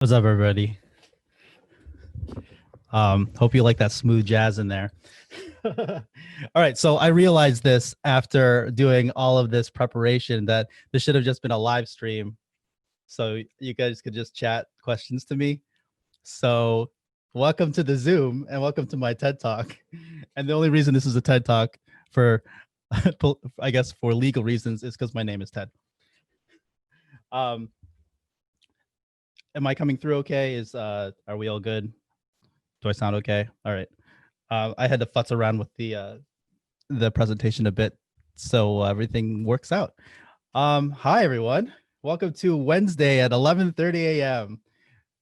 What's up, everybody? Hope you like that smooth jazz in there. All right, so I realized this after doing all of this preparation that this should have just been a live stream, so you guys could just chat questions to me. So, welcome to the Zoom and welcome to my TED Talk. And the only reason this is a TED Talk for, I guess, for legal reasons is because my name is Ted. Am I coming through okay? Are we all good? Do I sound okay? All right. I had to futz around with the presentation a bit, so everything works out. Hi everyone. Welcome to Wednesday at 11:30 a.m.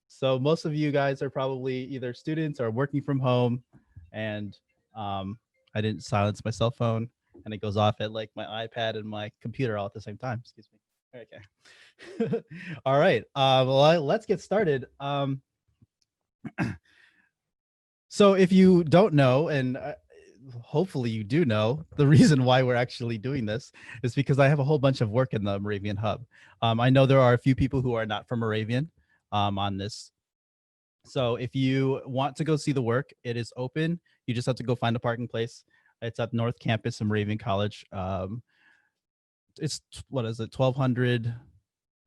So most of you guys are probably either students or working from home, and I didn't silence my cell phone, and it goes off at like my iPad and my computer all at the same time. Excuse me. Okay. All right. Well, let's get started. So if you don't know, and hopefully you do know, the reason why we're actually doing this is because I have a whole bunch of work in the Moravian Hub. I know there are a few people who are not from Moravian on this. So if you want to go see the work, it is open. You just have to go find a parking place. It's at North Campus of Moravian College. It's, what is it, 1200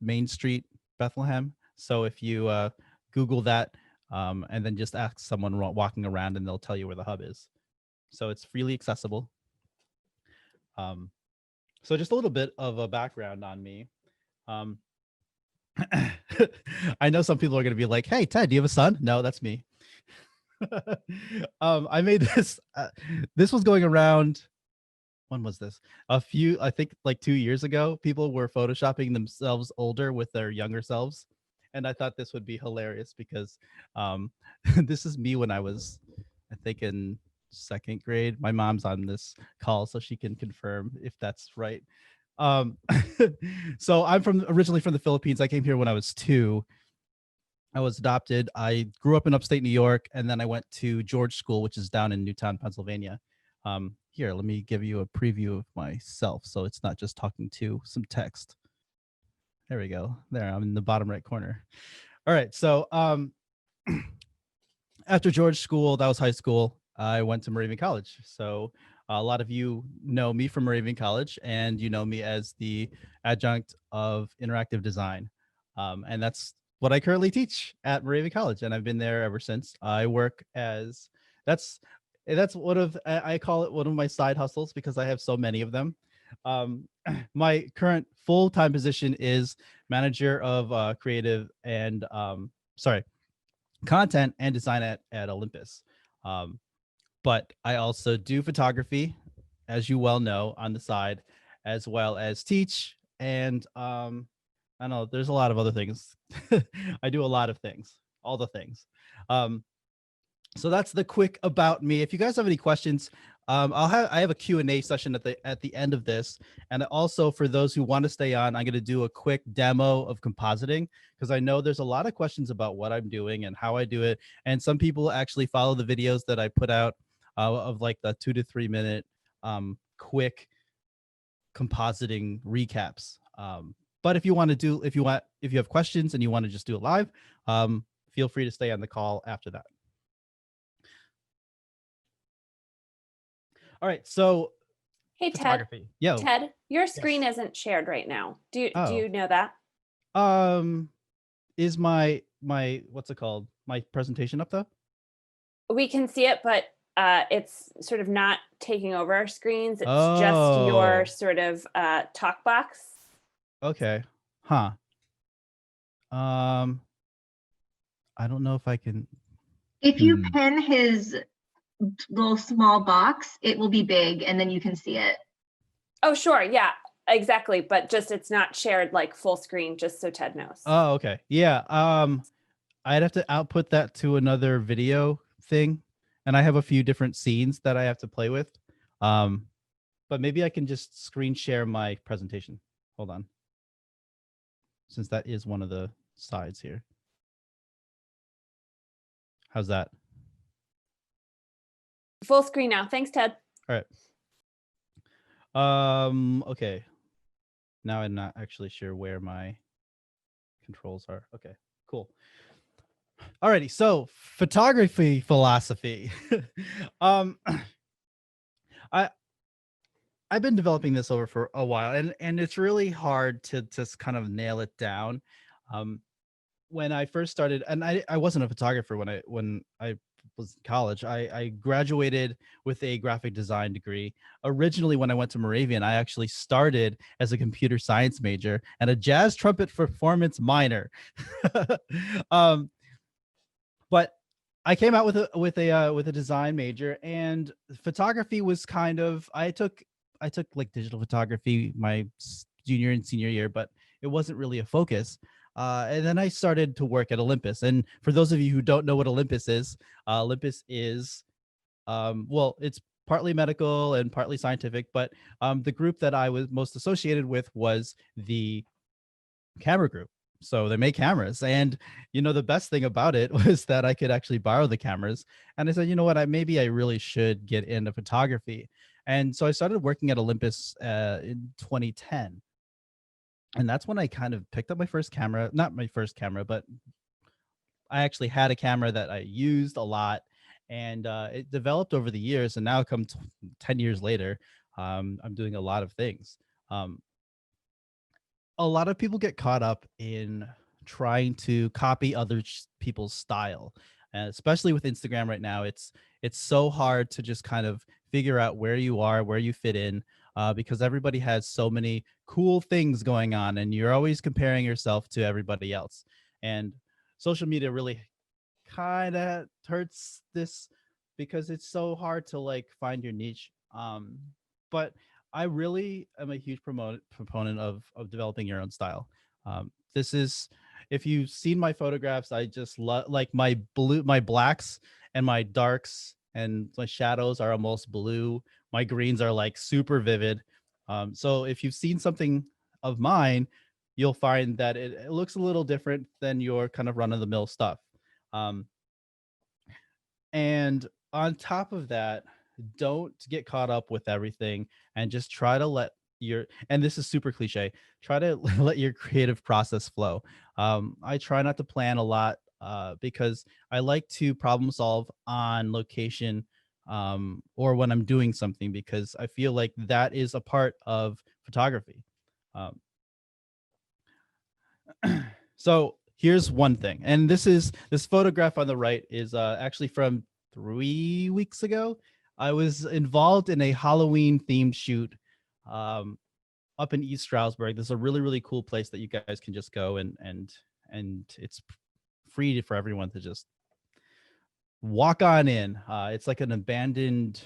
Main Street, Bethlehem. So if you Google that, and then just ask someone walking around and they'll tell you where the hub is. So it's freely accessible. So just a little bit of a background on me. I know some people are going to be like, hey, Ted, do you have a son? No, that's me. I made this. This was going around. When was this? I think like 2 years ago, people were photoshopping themselves older with their younger selves. And I thought this would be hilarious because this is me when I was, I think, in second grade. My mom's on this call, so she can confirm if that's right. Um, so I'm originally from the Philippines. I came here when I was 2. I was adopted. I grew up in upstate New York, and then I went to George School, which is down in Newtown, Pennsylvania. Here, let me give you a preview of myself, so it's not just talking to some text. There we go. There, I'm in the bottom right corner. All right, so after George School, that was high school, I went to Moravian College. So a lot of you know me from Moravian College, and you know me as the adjunct of interactive design. And that's what I currently teach at Moravian College, and I've been there ever since. I work as that's one of, I call it one of my side hustles because I have so many of them. My current full-time position is manager of creative and sorry, content and design at Olympus. Um, but I also do photography, as you well know, on the side, as well as teach. And I don't know, there's a lot of other things. I do a lot of things, all the things. Um, so that's the quick about me. If you guys have any questions, I have a Q&A session at the end of this, and also for those who want to stay on, I'm going to do a quick demo of compositing because I know there's a lot of questions about what I'm doing and how I do it, and some people actually follow the videos that I put out of like the 2 to 3 minute quick compositing recaps. But if you have questions and you want to just do it live, feel free to stay on the call after that. All right, so hey Ted. Yo. Ted, your screen isn't shared right now. Do you know that? Is my what's it called? My presentation up though? We can see it, but it's sort of not taking over our screens. It's just your sort of talk box. Okay. Huh. I don't know if I can. If you pin his little small box, it will be big and then you can see it. Oh, sure. Yeah, exactly. But just it's not shared like full screen, just so Ted knows. Oh, okay. Yeah. I'd have to output that to another video thing. And I have a few different scenes that I have to play with. But maybe I can just screen share my presentation. Hold on. Since that is one of the sides here. How's that? Full screen now. Thanks, Ted. All right. Okay. Now I'm not actually sure where my controls are. Okay, cool. Alrighty, so photography philosophy. um, I I've been developing this over for a while, and it's really hard to just kind of nail it down. Um, when I first started, and I wasn't a photographer when I was in college. I graduated with a graphic design degree. Originally, when I went to Moravian, I actually started as a computer science major and a jazz trumpet performance minor. um, but I came out with a design major, and photography was kind of I took like digital photography my junior and senior year, but it wasn't really a focus. And then I started to work at Olympus. And for those of you who don't know what Olympus is well, it's partly medical and partly scientific, but the group that I was most associated with was the camera group. So they make cameras. And the best thing about it was that I could actually borrow the cameras. And I said, you know what, maybe I really should get into photography. And so I started working at Olympus in 2010. And that's when I kind of picked up my first camera, not my first camera, but I actually had a camera that I used a lot, and it developed over the years. And now, 10 years later, I'm doing a lot of things. Um, a lot of people get caught up in trying to copy other people's style, and especially with Instagram right now. It's so hard to just kind of figure out where you are, where you fit in, because everybody has so many cool things going on, and you're always comparing yourself to everybody else. And social media really kind of hurts this because it's so hard to like find your niche. But I really am a huge proponent of developing your own style. This is, if you've seen my photographs, I just love like my blacks and my darks and my shadows are almost blue. My greens are like super vivid. So if you've seen something of mine, you'll find that it looks a little different than your kind of run of the mill stuff. Um, and on top of that, don't get caught up with everything, and just try to let and this is super cliche, try to let your creative process flow. I try not to plan a lot because I like to problem solve on location, or when I'm doing something, because I feel like that is a part of photography. Um, so here's one thing, and this photograph on the right is actually from 3 weeks ago. I was involved in a Halloween themed shoot um, up in East Stroudsburg. There's a really really cool place that you guys can just go, and it's free for everyone to just walk on in. It's like an abandoned,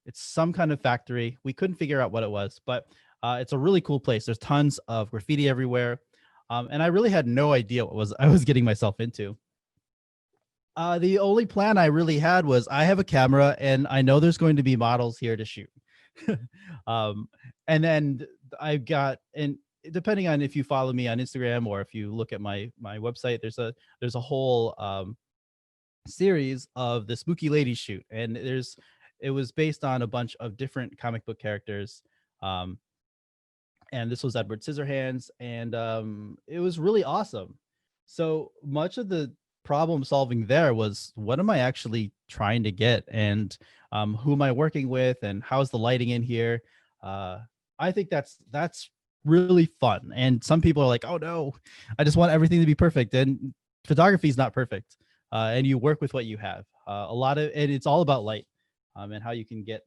it's some kind of factory. We couldn't figure out what it was, but it's a really cool place. There's tons of graffiti everywhere, and I really had no idea what I was getting myself into. The only plan I really had was I have a camera and I know there's going to be models here to shoot. um, and then I've got, and depending on if you follow me on Instagram or if you look at my website, there's a whole series of the Spooky Lady shoot, and it was based on a bunch of different comic book characters. Um, and this was Edward Scissorhands, and it was really awesome. So much of the problem solving there was, what am I actually trying to get, and who am I working with, and how's the lighting in here? I think that's really fun. And some people are like, oh no, I just want everything to be perfect, and photography is not perfect. And you work with what you have. A lot of, and it's all about light, and how you can get,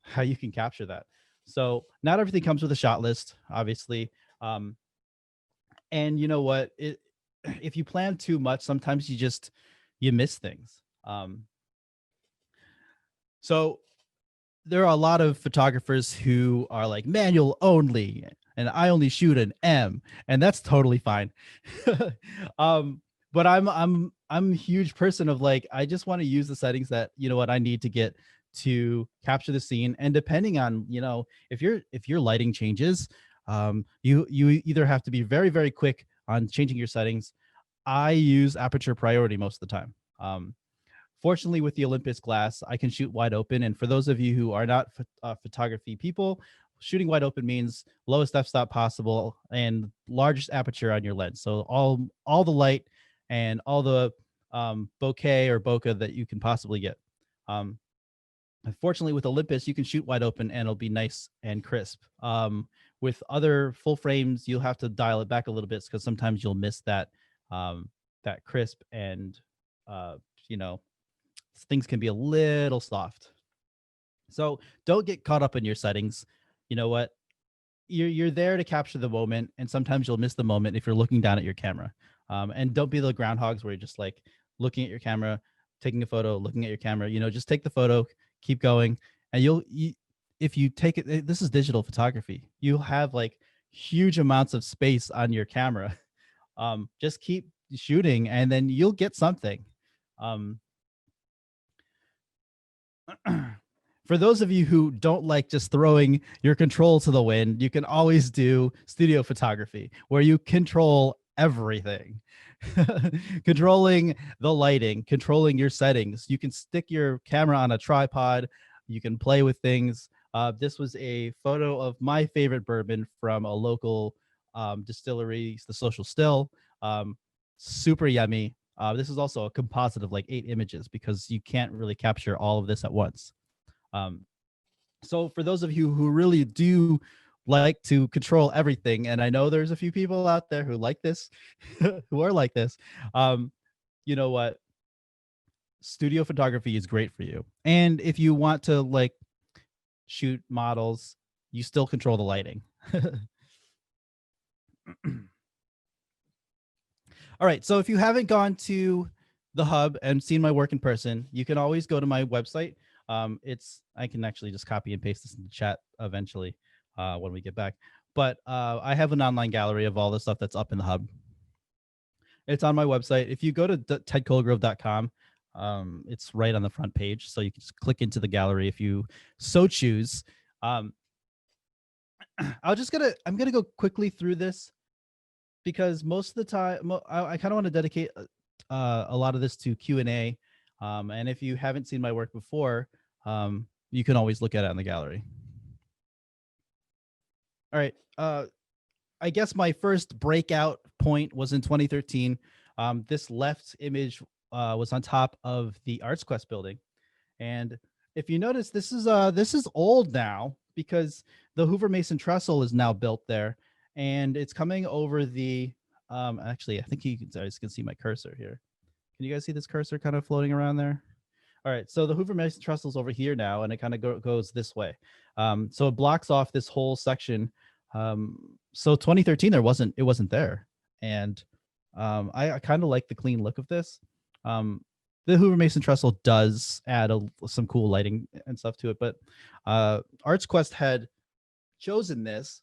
how you can capture that. So not everything comes with a shot list, obviously. And you know what? If you plan too much, sometimes you miss things. So there are a lot of photographers who are like manual only, and I only shoot an M, and that's totally fine. But I'm a huge person of like, I just want to use the settings that, what I need to get to capture the scene. And depending on, if your lighting changes, you either have to be very very quick on changing your settings. I use aperture priority most of the time. Fortunately, with the Olympus glass, I can shoot wide open. And for those of you who are not photography people, shooting wide open means lowest f-stop possible and largest aperture on your lens. So all the light and all the bokeh or bokeh that you can possibly get. Unfortunately, with Olympus, you can shoot wide open and it'll be nice and crisp. With other full frames, you'll have to dial it back a little bit because sometimes you'll miss that that crisp, and you know, things can be a little soft. So don't get caught up in your settings. You know what? You're there to capture the moment, and sometimes you'll miss the moment if you're looking down at your camera. And don't be the groundhogs where you're just like looking at your camera, taking a photo, looking at your camera. You know, just take the photo, keep going, and if you take it, this is digital photography. You'll have like huge amounts of space on your camera. Just keep shooting, and then you'll get something. Um, for those of you who don't like just throwing your control to the wind, you can always do studio photography where you control everything. Controlling the lighting, controlling your settings. You can stick your camera on a tripod. You can play with things. This was a photo of my favorite bourbon from a local distillery, the Social Still. Super yummy. This is also a composite of like 8 images because you can't really capture all of this at once. So for those of you who really do like to control everything, and I know there's a few people out there who like this, who are like this, you know what? Studio photography is great for you. And if you want to like shoot models, you still control the lighting. All right. So if you haven't gone to the hub and seen my work in person, you can always go to my website. I can actually just copy and paste this in the chat eventually when we get back. But I have an online gallery of all the stuff that's up in the hub. It's on my website. If you go to tedcolgrove.com, it's right on the front page. So you can just click into the gallery if you so choose. I'm gonna go quickly through this because most of the time I kind of want to dedicate a lot of this to Q&A. And if you haven't seen my work before, you can always look at it in the gallery. All right. I guess my first breakout point was in 2013. This left image was on top of the ArtsQuest building. And if you notice, this is old now because the Hoover Mason trestle is now built there. And it's coming over the, actually, I think you guys can see my cursor here. Can you guys see this cursor kind of floating around there? All right, so the Hoover Mason trestle's over here now, and it kind of goes this way. So it blocks off this whole section. So 2013, it wasn't there, and I kind of like the clean look of this. The Hoover Mason trestle does add some cool lighting and stuff to it, but ArtsQuest had chosen this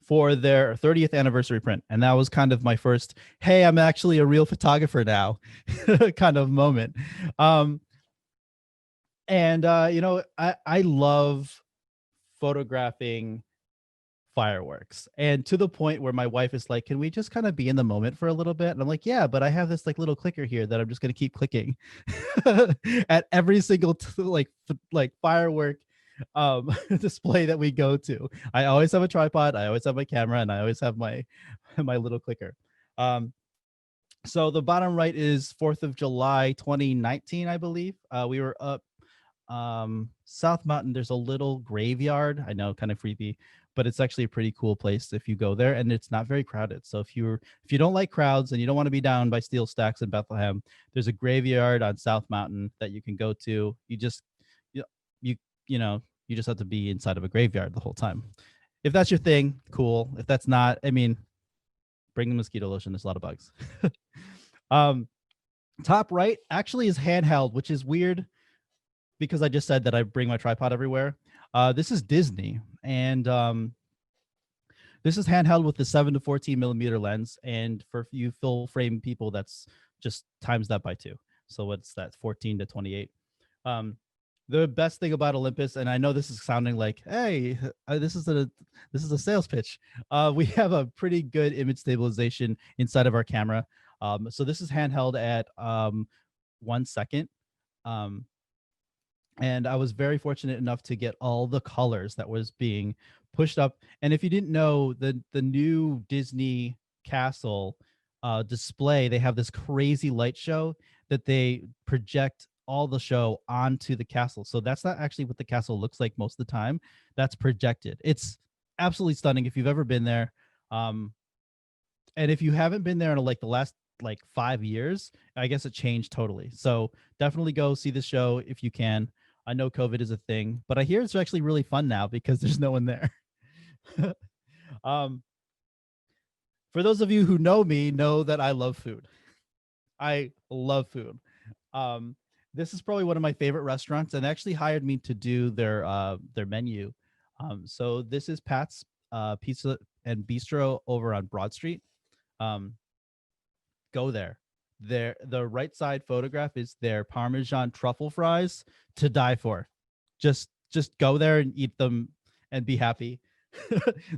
for their 30th anniversary print. And that was kind of my first, hey, I'm actually a real photographer now kind of moment. You know, I love photographing fireworks, and to the point where my wife is like, can we just kind of be in the moment for a little bit? And I'm like, yeah, but I have this like little clicker here that I'm just going to keep clicking at every single like firework display that we go to. I always have a tripod, I always have my camera, and I always have my little clicker. So the bottom right is 4th of July 2019, I believe. We were up South Mountain. There's a little graveyard. I know, kind of creepy, but it's actually a pretty cool place if you go there, and it's not very crowded. So if you don't like crowds and you don't want to be down by steel stacks in Bethlehem, there's a graveyard on South Mountain that you can go to. You just you just have to be inside of a graveyard the whole time. If that's your thing, cool. If that's not, I mean, bring the mosquito lotion. There's a lot of bugs. Top right actually is handheld, which is weird because I just said that I bring my tripod everywhere. This is Disney, and this is handheld with the 7 to 14 millimeter lens. And for you full frame people, that's just times that by 2. So what's that? 14 to 28. The best thing about Olympus, and I know this is sounding like, hey, this is a sales pitch. We have a pretty good image stabilization inside of our camera. So this is handheld at 1 second. And I was very fortunate enough to get all the colors that was being pushed up. And if you didn't know, the new Disney castle display, they have this crazy light show that they project all the show onto the castle. So that's not actually what the castle looks like most of the time. That's projected. It's absolutely stunning if you've ever been there. Um, and if you haven't been there in like the last like 5 years, I guess it changed totally. So definitely go see the show if you can. I know COVID is a thing, but I hear it's actually really fun now because there's no one there. um, for those of you who know me, know that I love food. I love food. Um, this is probably one of my favorite restaurants, and they actually hired me to do their menu. So this is Pat's Pizza and Bistro over on Broad Street. Um, go there. The right side photograph is their Parmesan truffle fries to die for. Just go there and eat them and be happy.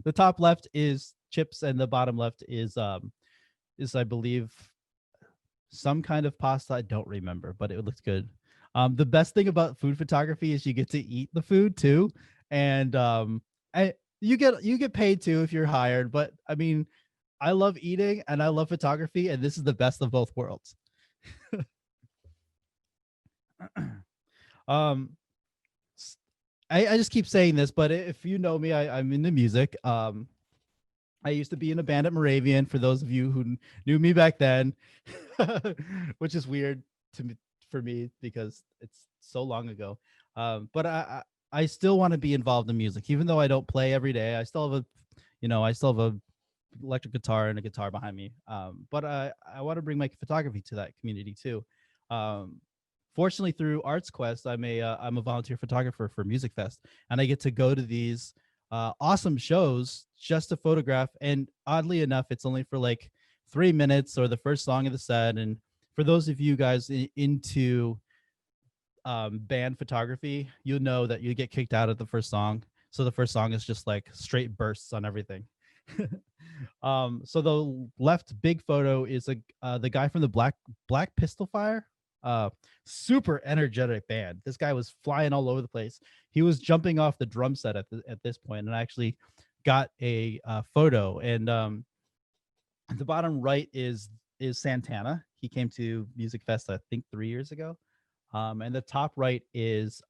The top left is chips, and the bottom left is I believe some kind of pasta. I don't remember, but it looks good. The best thing about food photography is you get to eat the food too, and you get paid too if you're hired. But I mean, I love eating and I love photography, and this is the best of both worlds. um, I just keep saying this, but if you know me, I'm into music. I used to be in a band at Moravian, for those of you who knew me back then, which is weird to me, for me, because it's so long ago. But I still want to be involved in music, even though I don't play every day. I still have a electric guitar and a guitar behind me. But I want to bring my photography to that community too. Fortunately, through Arts Quest, I'm a volunteer photographer for Music Fest, and I get to go to these awesome shows just to photograph. And oddly enough, it's only for like 3 minutes or the first song of the set. And for those of you guys into band photography, you'll know that you get kicked out at the first song. So the first song is just like straight bursts on everything. So the left big photo is the guy from the Black Pistol Fire. Super energetic band. This guy was flying all over the place. He was jumping off the drum set at this point, and I actually got a photo. And at the bottom right is Santana. He came to Music Fest, I think 3 years ago. And the top right is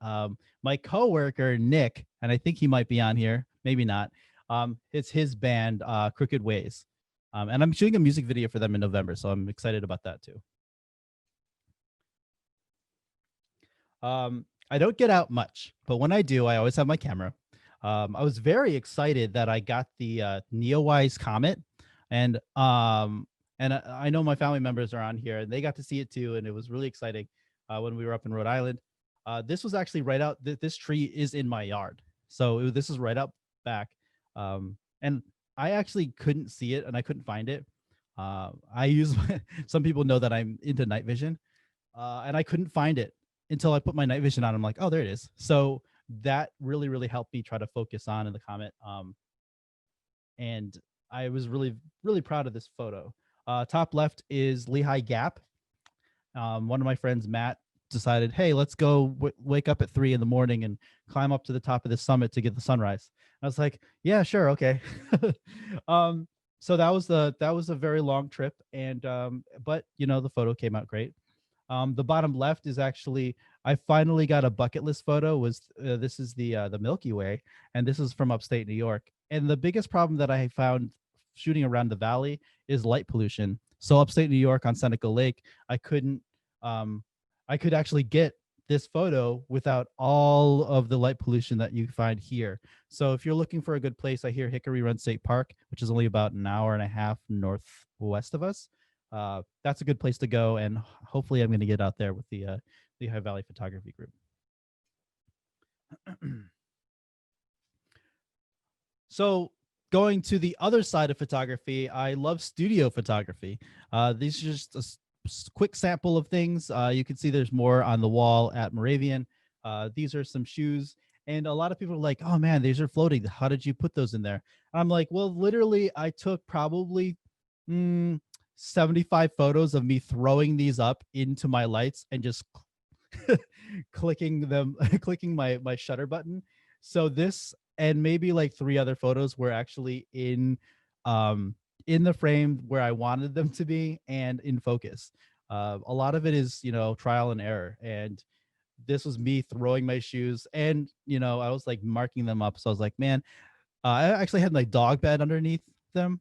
my coworker Nick, and I think he might be on here, maybe not. It's his band, Crooked Ways, and I'm shooting a music video for them in November, so I'm excited about that too. I don't get out much, but when I do, I always have my camera. I was very excited that I got the Neowise Comet, and I know my family members are on here, and they got to see it too, and it was really exciting when we were up in Rhode Island. This was actually right out. This tree is in my yard, so this is right up back. And I actually couldn't see it, and I couldn't find it. I use some people know that I'm into night vision, and I couldn't find it until I put my night vision on. I'm like, oh, there it is. So that really, really helped me try to focus on in the comet. And I was really, really proud of this photo. Top left is Lehigh Gap. One of my friends, Matt, decided, hey, let's go wake up at 3 a.m. and climb up to the top of the summit to get the sunrise. I was like, yeah, sure, okay. So that was a very long trip, and but the photo came out great. The bottom left is actually, I finally got a bucket list photo. This is the Milky Way, and this is from upstate New York. And the biggest problem that I found shooting around the valley is light pollution. So upstate New York on Seneca Lake, I could actually get this photo without all of the light pollution that you find here. So if you're looking for a good place, I hear Hickory Run State Park, which is only about an hour and a half northwest of us. That's a good place to go, and hopefully I'm going to get out there with the Lehigh Valley Photography Group. So going to the other side of photography, I love studio photography. These are just a quick sample of things. You can see there's more on the wall at Moravian. These are some shoes, and a lot of people are like, oh man, these are floating. How did you put those in there? I'm like, well, literally I took probably 75 photos of me throwing these up into my lights and just clicking my shutter button. So this and maybe like 3 other photos were actually in in the frame where I wanted them to be and in focus. A lot of it is, trial and error. And this was me throwing my shoes, and I was like marking them up. So I was like, man, I actually had my dog bed underneath them,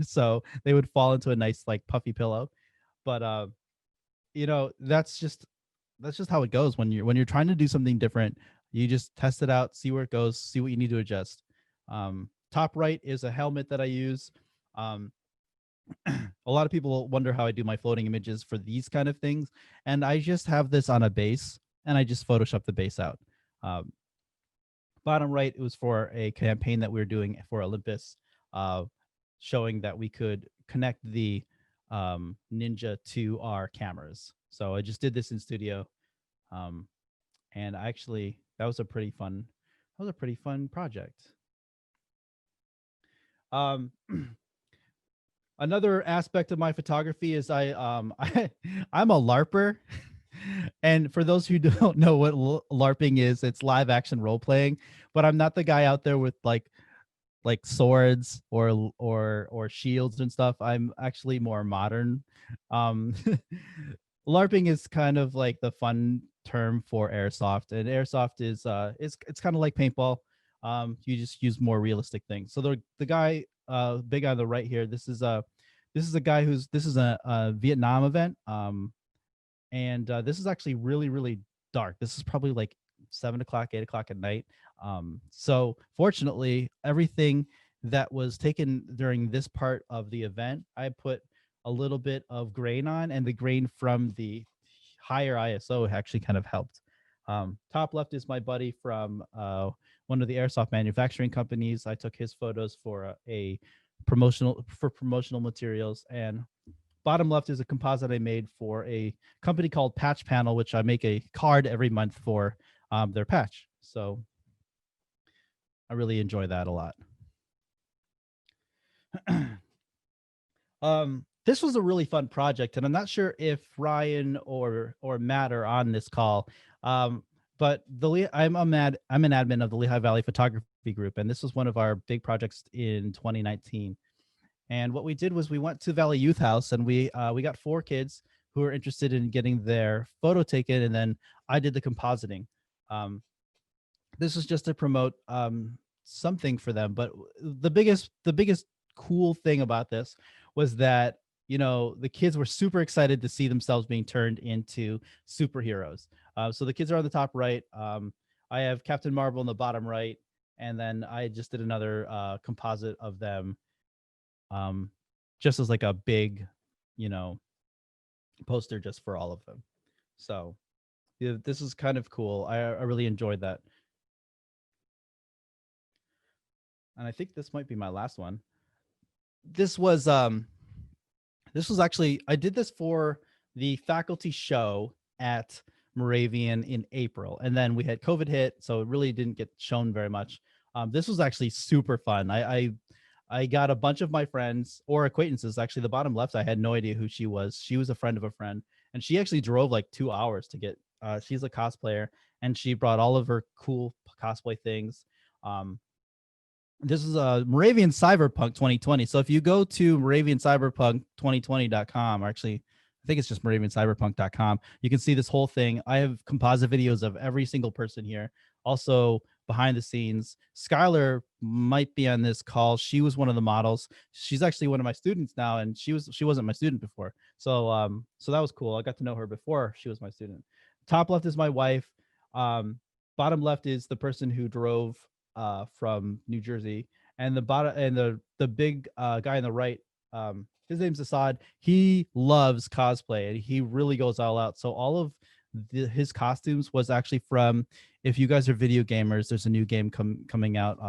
so they would fall into a nice like puffy pillow. But that's just how it goes when you're trying to do something different. You just test it out, see where it goes, see what you need to adjust. Top right is a helmet that I use. Um, a lot of people wonder how I do my floating images for these kind of things, and I just have this on a base, and I just Photoshop the base out. Um, Bottom right, it was for a campaign that we were doing for Olympus, uh, showing that we could connect the Ninja to our cameras. So I just did this in studio, um, and actually that was a pretty fun project. Um, Another aspect of my photography is I'm a LARPer. And for those who don't know what LARPing is, it's live action role playing. But I'm not the guy out there with like swords or shields and stuff. I'm actually more modern. Um, LARPing is kind of like the fun term for airsoft, and airsoft is it's kind of like paintball. You just use more realistic things. So the guy big on the right here, this is a guy this is a Vietnam event. And this is actually really really dark. This is probably like 7 o'clock, 8 o'clock at night. So fortunately, everything that was taken during this part of the event, I put a little bit of grain on, and the grain from the higher ISO actually kind of helped. Top left is my buddy from one of the airsoft manufacturing companies. I took his photos for a promotional materials. And bottom left is a composite I made for a company called Patch Panel, which I make a card every month for their patch. So I really enjoy that a lot. This was a really fun project, and I'm not sure if Ryan or Matt are on this call. But I'm an admin of the Lehigh Valley Photography Group, and this was one of our big projects in 2019. And what we did was we went to Valley Youth House, and we got 4 kids who were interested in getting their photo taken, and then I did the compositing. This was just to promote something for them, but the biggest cool thing about this was that the kids were super excited to see themselves being turned into superheroes. So the kids are on the top right. I have Captain Marvel in the bottom right, and then I just did another composite of them, just as like a big, poster just for all of them. So yeah, this is kind of cool. I really enjoyed that. And I think this might be my last one. This was actually, I did this for the faculty show at Moravian in April, and then we had COVID hit, so it really didn't get shown very much. This was actually super fun. I got a bunch of my friends or acquaintances. Actually, the bottom left, I had no idea who she was. She was a friend of a friend, and she actually drove like 2 hours to get. She's a cosplayer, and she brought all of her cool cosplay things. This is a Moravian Cyberpunk 2020. So if you go to MoravianCyberpunk2020.com, or actually, I think it's just MoravianCyberpunk.com, you can see this whole thing. I have composite videos of every single person here. Also, behind the scenes, Skylar might be on this call. She was one of the models. She's actually one of my students now, and she wasn't my student before. So so that was cool. I got to know her before she was my student. Top left is my wife. Bottom left is the person who drove from New Jersey, and the bottom and the big guy on the right, his name's Assad. He loves cosplay, and he really goes all out. So all of his costumes was actually from, if you guys are video gamers, there's a new game coming out,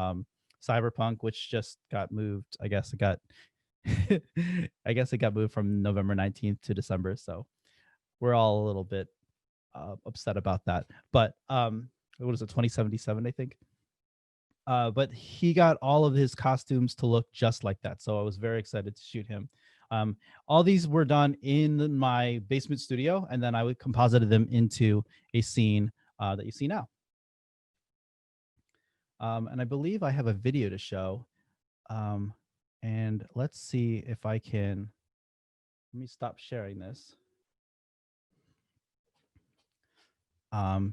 Cyberpunk, which just got moved. I guess it got moved from November 19th to December. So we're all a little bit upset about that. But what was it, 2077, I think. But he got all of his costumes to look just like that. So I was very excited to shoot him. All these were done in my basement studio, and then I would composited them into a scene that you see now. And I believe I have a video to show. And let's see if I can, let me stop sharing this.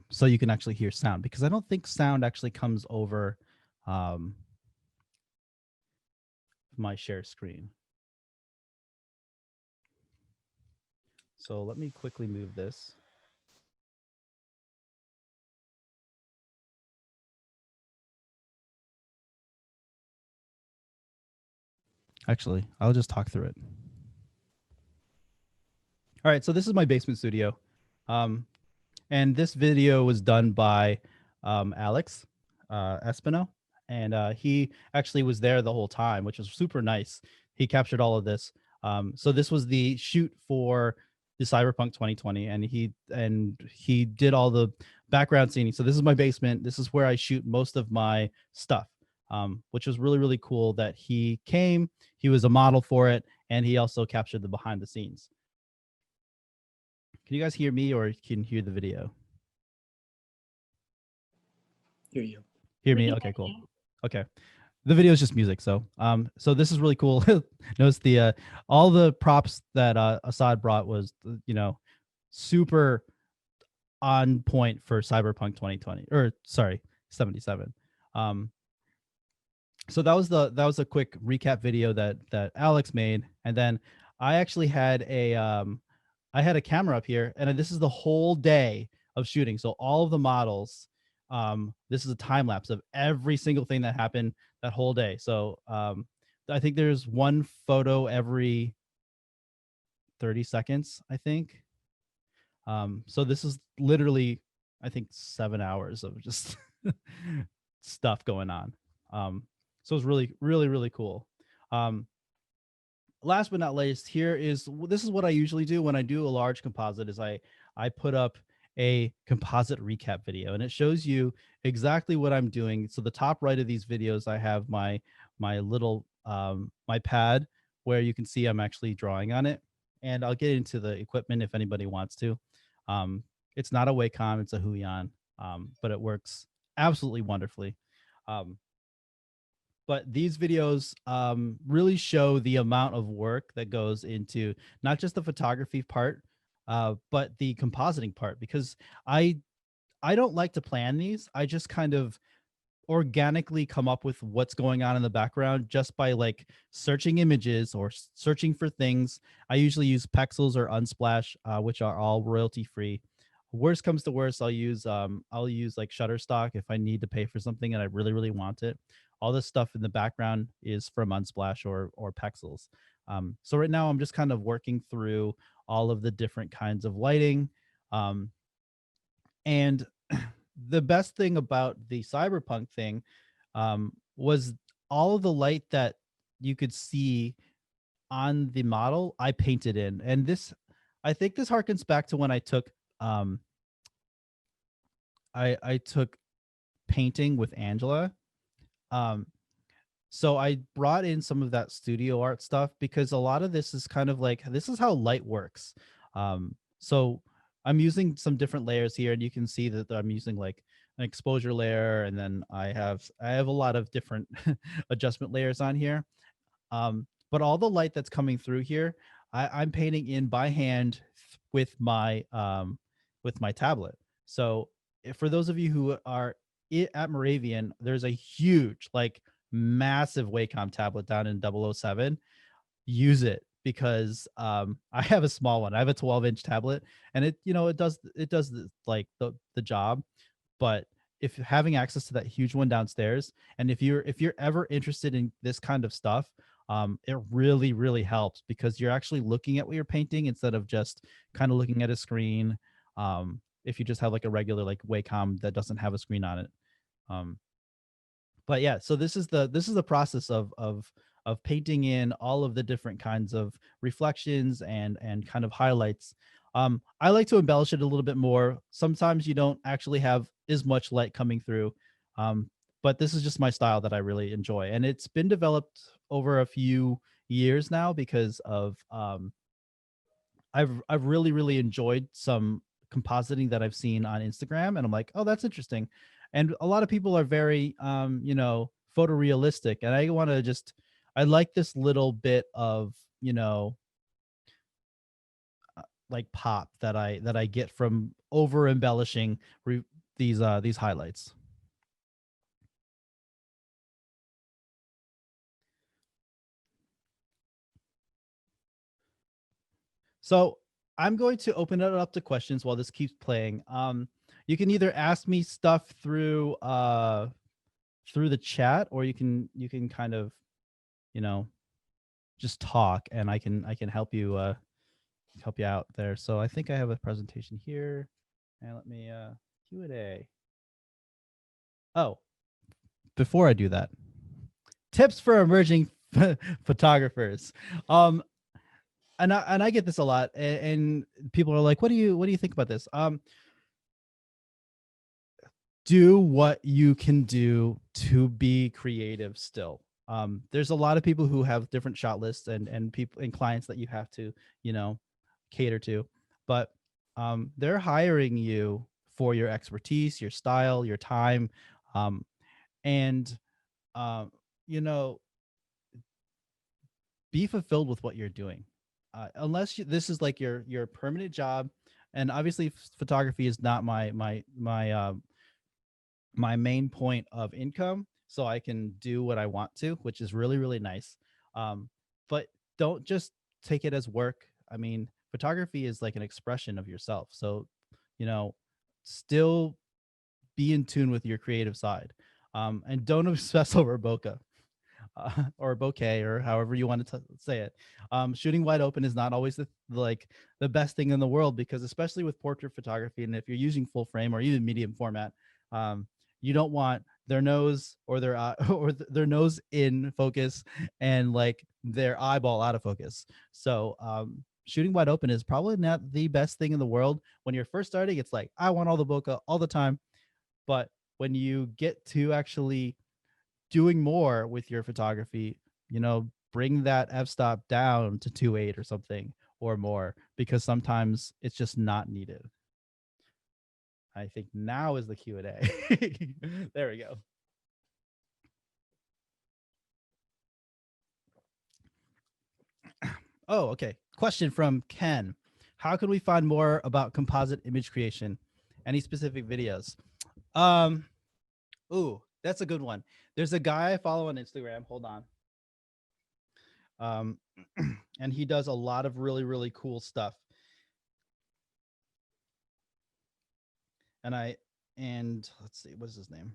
So you can actually hear sound, because I don't think sound actually comes over my share screen. So let me quickly move this. Actually, I'll just talk through it. All right, so this is my basement studio. And this video was done by Alex Espino. And he actually was there the whole time, which was super nice. He captured all of this. So this was the shoot for the Cyberpunk 2020, and he did all the background scening. So this is my basement. This is where I shoot most of my stuff, which was really, really cool that he came. He was a model for it, and he also captured the behind the scenes. Can you guys hear me, or can you hear the video? Hear you. Hear me? Okay, cool. Okay. The video is just music. So so this is really cool. Notice the all the props that Assad brought was, you know, super on point for Cyberpunk 2020, or sorry, 77. So that was a quick recap video that Alex made, and then I actually had a camera up here, and this is the whole day of shooting. So all of the models, this is a time lapse of every single thing that happened that whole day. So I think there's one photo every 30 seconds, I think. So this is literally, I think, 7 hours of just stuff going on. So it's really, really, really cool. Last but not least, this is what I usually do when I do a large composite, is I put up a composite recap video, and it shows you exactly what I'm doing. So the top right of these videos, I have my little my pad where you can see I'm actually drawing on it, and I'll get into the equipment if anybody wants to. It's not a Wacom, it's a Huion, but it works absolutely wonderfully. But these videos really show the amount of work that goes into not just the photography part, but the compositing part, because I don't like to plan these. I just kind of organically come up with what's going on in the background just by like searching images or searching for things. I usually use Pexels or Unsplash, which are all royalty free. Worst comes to worst, I'll use like Shutterstock if I need to pay for something and I really, really want it. All this stuff in the background is from Unsplash or Pexels. So right now I'm just kind of working through all of the different kinds of lighting. And the best thing about the Cyberpunk thing was all of the light that you could see on the model, I painted in. And this, I think this harkens back to when I took I took painting with Angela. So I brought in some of that studio art stuff, because a lot of this is kind of like, this is how light works. So I'm using some different layers here, and you can see that I'm using like an exposure layer, and then I have a lot of different adjustment layers on here. But all the light that's coming through here, I'm painting in by hand with my tablet. So for those of you who are at Moravian, there's a huge, like massive Wacom tablet down in 007. Use it, because I have a small one. I have a 12-inch tablet, and it does like the job. But if having access to that huge one downstairs, and if you're ever interested in this kind of stuff, it really, really helps, because you're actually looking at what you're painting instead of just kind of looking at a screen. If you just have like a regular like Wacom that doesn't have a screen on it. But yeah, so this is the process of painting in all of the different kinds of reflections and kind of highlights. I like to embellish it a little bit more. Sometimes you don't actually have as much light coming through, but this is just my style that I really enjoy, and it's been developed over a few years now because of I've really, really enjoyed some compositing that I've seen on Instagram, and I'm like, oh, that's interesting. And a lot of people are very photorealistic, and I want to just I like this little bit of, you know, like pop that I get from over embellishing these highlights. So I'm going to open it up to questions while this keeps playing. You can either ask me stuff through the chat, or you can kind of, you know, just talk, and I can help you out there. So I think I have a presentation here, and let me Q&A. Oh, before I do that, tips for emerging photographers. And I get this a lot, and people are like, what do you think about this? Do what you can do to be creative still. There's a lot of people who have different shot lists and people and clients that you have to, you know, cater to, but they're hiring you for your expertise, your style, your time, and um, you know, be fulfilled with what you're doing. Unless this is like your permanent job, and obviously photography is not my main point of income, so I can do what I want to, which is really, really nice. But don't just take it as work. I mean, photography is like an expression of yourself. So, you know, still be in tune with your creative side. And don't obsess over bokeh. Or bouquet, or however you want to say it. Shooting wide open is not always like the best thing in the world, because especially with portrait photography, and if you're using full frame or even medium format, you don't want their nose or their eye or their nose in focus and like their eyeball out of focus. So shooting wide open is probably not the best thing in the world. When you're first starting, it's like, I want all the bokeh all the time. But when you get to actually doing more with your photography, you know, bring that f-stop down to 2.8 or something or more, because sometimes it's just not needed. I think now is the Q&A. There we go. Oh, okay. Question from Ken. How can we find more about composite image creation? Any specific videos? Ooh, that's a good one. There's a guy I follow on Instagram. Hold on. And he does a lot of really, really cool stuff. And let's see, what's his name?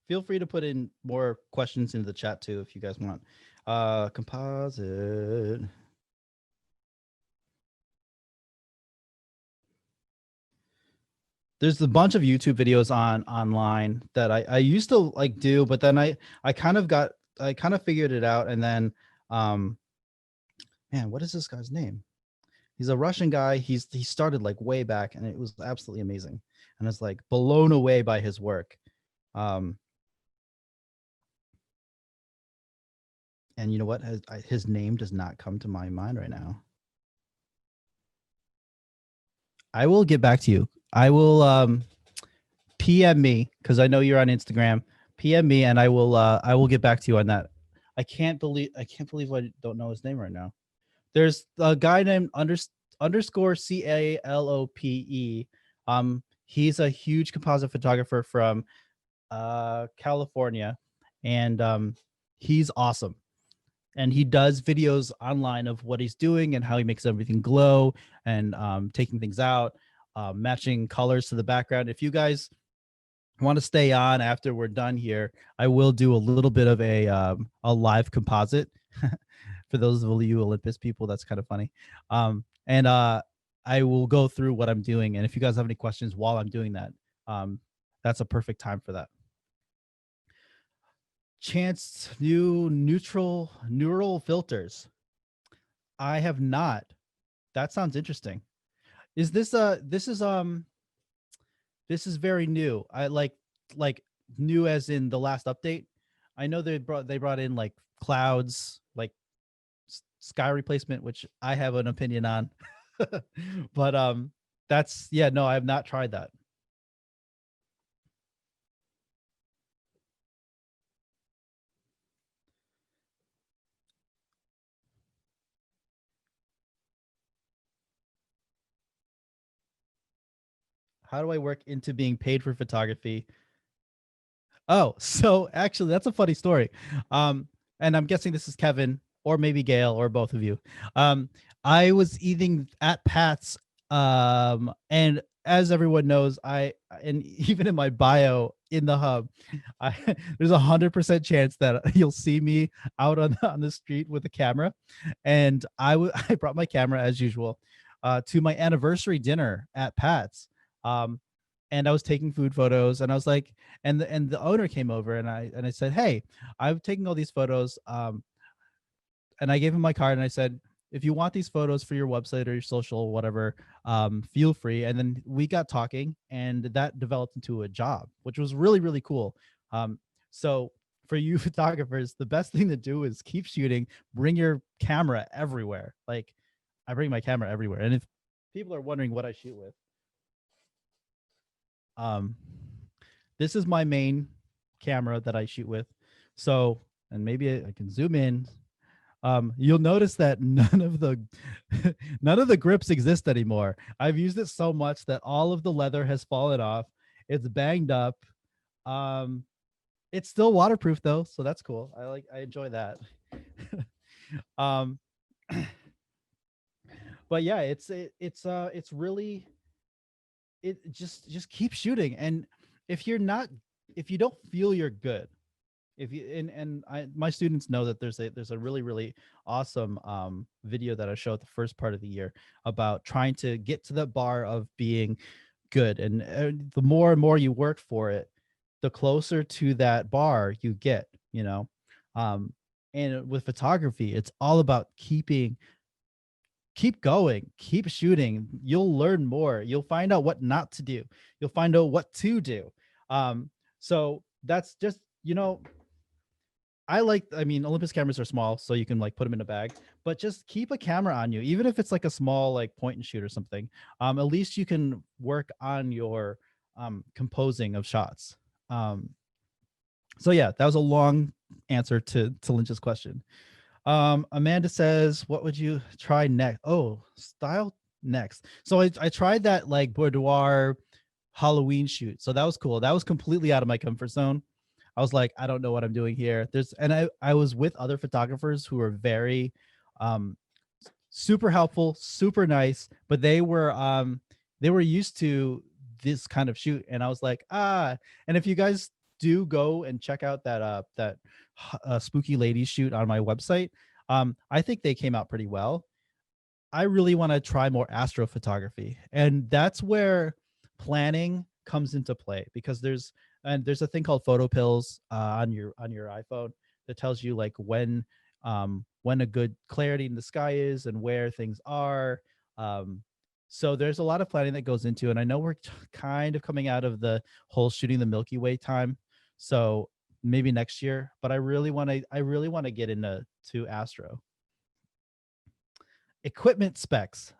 Feel free to put in more questions into the chat too, if you guys want. Composite. There's a bunch of YouTube videos online that I used to like do, but then I kind of figured it out, and then man, what is this guy's name? He's a Russian guy. He started like way back, and it was absolutely amazing. And it's like blown away by his work. And you know what? His name does not come to my mind right now. I will get back to you. I will PM me, because I know you're on Instagram. PM me, and I will get back to you on that. I can't believe I don't know his name right now. There's a guy named underscore CALOPE. He's a huge composite photographer from California, and he's awesome. And he does videos online of what he's doing and how he makes everything glow, and taking things out, matching colors to the background. If you guys want to stay on after we're done here, I will do a little bit of a live composite. For those of you Olympus people, that's kind of funny. And I will go through what I'm doing. And if you guys have any questions while I'm doing that, that's a perfect time for that. Chance new neural filters. I have not. That sounds interesting. Is this this is very new. I like new as in the last update. I know they brought in like clouds, like sky replacement, which I have an opinion on. But that's, yeah, no, I have not tried that. How do I work into being paid for photography? Oh, so actually, that's a funny story. And I'm guessing this is Kevin or maybe Gail or both of you. I was eating at Pat's, and as everyone knows, and even in my bio in the hub, I, there's 100% chance that you'll see me out on the street with a camera, and I brought my camera as usual to my anniversary dinner at Pat's. And I was taking food photos, and I was like, and the owner came over, and I said, hey, I'm taking all these photos, and I gave him my card, and I said, if you want these photos for your website or your social whatever, feel free. And then we got talking, and that developed into a job, which was really really cool. So for you photographers, the best thing to do is keep shooting, bring your camera everywhere. Like, I bring my camera everywhere, and if people are wondering what I shoot with, um this is my main camera that I shoot with. So, and maybe I can zoom in. You'll notice that none of the none of the grips exist anymore. I've used it so much that all of the leather has fallen off. It's banged up. um it's still waterproof though, so that's cool. I enjoy that. um but yeah, it's really, it just keep shooting. And if you're not, if you don't feel you're good, if you, my students know that there's a really really awesome video that I show at the first part of the year about trying to get to the bar of being good. And the more and more you work for it, the closer to that bar you get, you know. And with photography, it's all about keep going, keep shooting. You'll learn more. You'll find out what not to do. You'll find out what to do. So that's just, I mean, Olympus cameras are small, so you can like put them in a bag, but just keep a camera on you, even if it's like a small like point and shoot or something. At least you can work on your composing of shots. So yeah, that was a long answer to Lynch's question. Amanda says, what would you try next? Oh, style next. So I tried that like boudoir Halloween shoot. So that was cool. That was completely out of my comfort zone. I was like, I don't know what I'm doing here. I was with other photographers who were very super helpful, super nice, but they were used to this kind of shoot. And I was like, and if you guys do go and check out that spooky ladies shoot on my website, I think they came out pretty well. I really want to try more astrophotography, and that's where planning comes into play, because there's a thing called photo pills on your iPhone that tells you like when a good clarity in the sky is and where things are. So there's a lot of planning that goes into, and I know we're kind of coming out of the whole shooting the Milky Way time, so maybe next year. But I really want to get into astro. Equipment specs.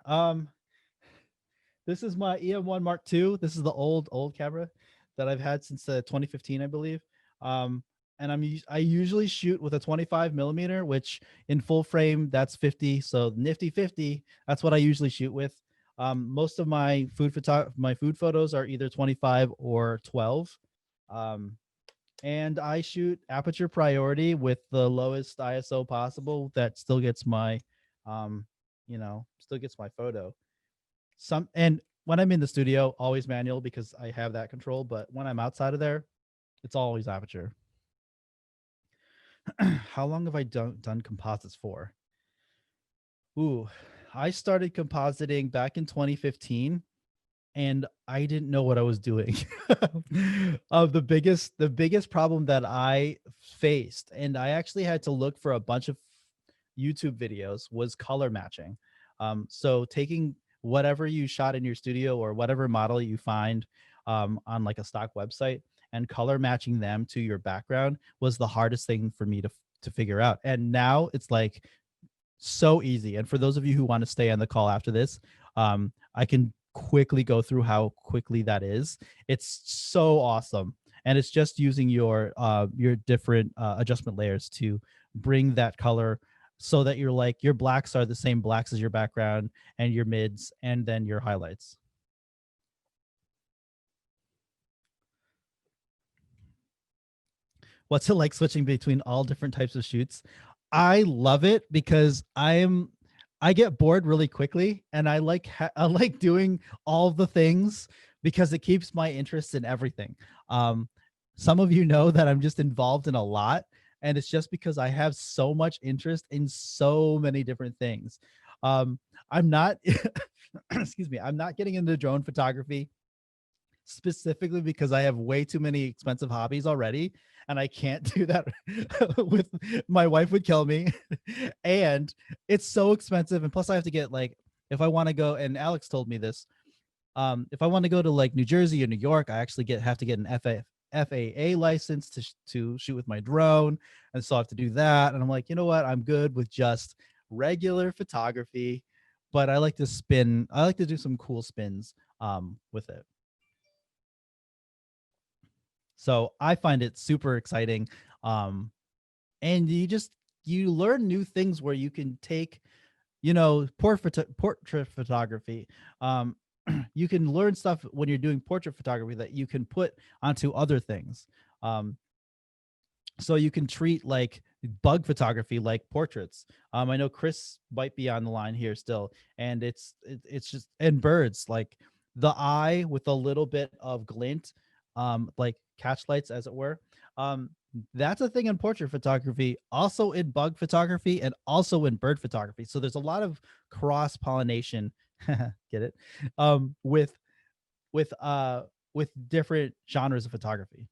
This is my EM1 Mark II. This is the old camera that I've had since 2015, I believe. And I usually shoot with a 25 millimeter, which in full frame that's 50. So nifty 50. That's what I usually shoot with. Most of my food photos are either 25 or 12. And I shoot aperture priority with the lowest ISO possible. That still gets my still gets my photo. And when I'm in the studio, always manual because I have that control, but when I'm outside of there, it's always aperture. How long have I done composites for? Ooh, I started compositing back in 2015, and I didn't know what I was doing. The biggest problem that I faced, and I actually had to look for a bunch of YouTube videos, was color matching. So taking whatever you shot in your studio or whatever model you find on like a stock website and color matching them to your background was the hardest thing for me to figure out. And now it's like so easy. And for those of you who want to stay on the call after this, I can quickly go through how quickly that is. It's so awesome. And it's just using your different adjustment layers to bring that color so that your blacks are the same blacks as your background, and your mids, and then your highlights. what's it like switching between all different types of shoots. I love it because I get bored really quickly, and I like doing all the things because it keeps my interest in everything. Um, some of you know that I'm just involved in a lot, and it's just because I have so much interest in so many different things. I'm not, excuse me, I'm not getting into drone photography specifically because I have way too many expensive hobbies already, and I can't do that with my wife would kill me. And it's so expensive, and plus I have to get like, if I want to go, and Alex told me this, if I want to go to like New Jersey or New York, I actually have to get an FAA license to shoot with my drone, and so I have to do that. And I'm like, you know what, I'm good with just regular photography, but I like to spin, I like to do some cool spins with it. So I find it super exciting. And you learn new things where you can take, portrait photography. You can learn stuff when you're doing portrait photography that you can put onto other things. So you can treat like bug photography like portraits. I know Chris might be on the line here still, and it's just, and birds, like the eye with a little bit of glint, like catch lights as it were. That's a thing in portrait photography, also in bug photography, and also in bird photography. So there's a lot of cross pollination. Get it? With different genres of photography.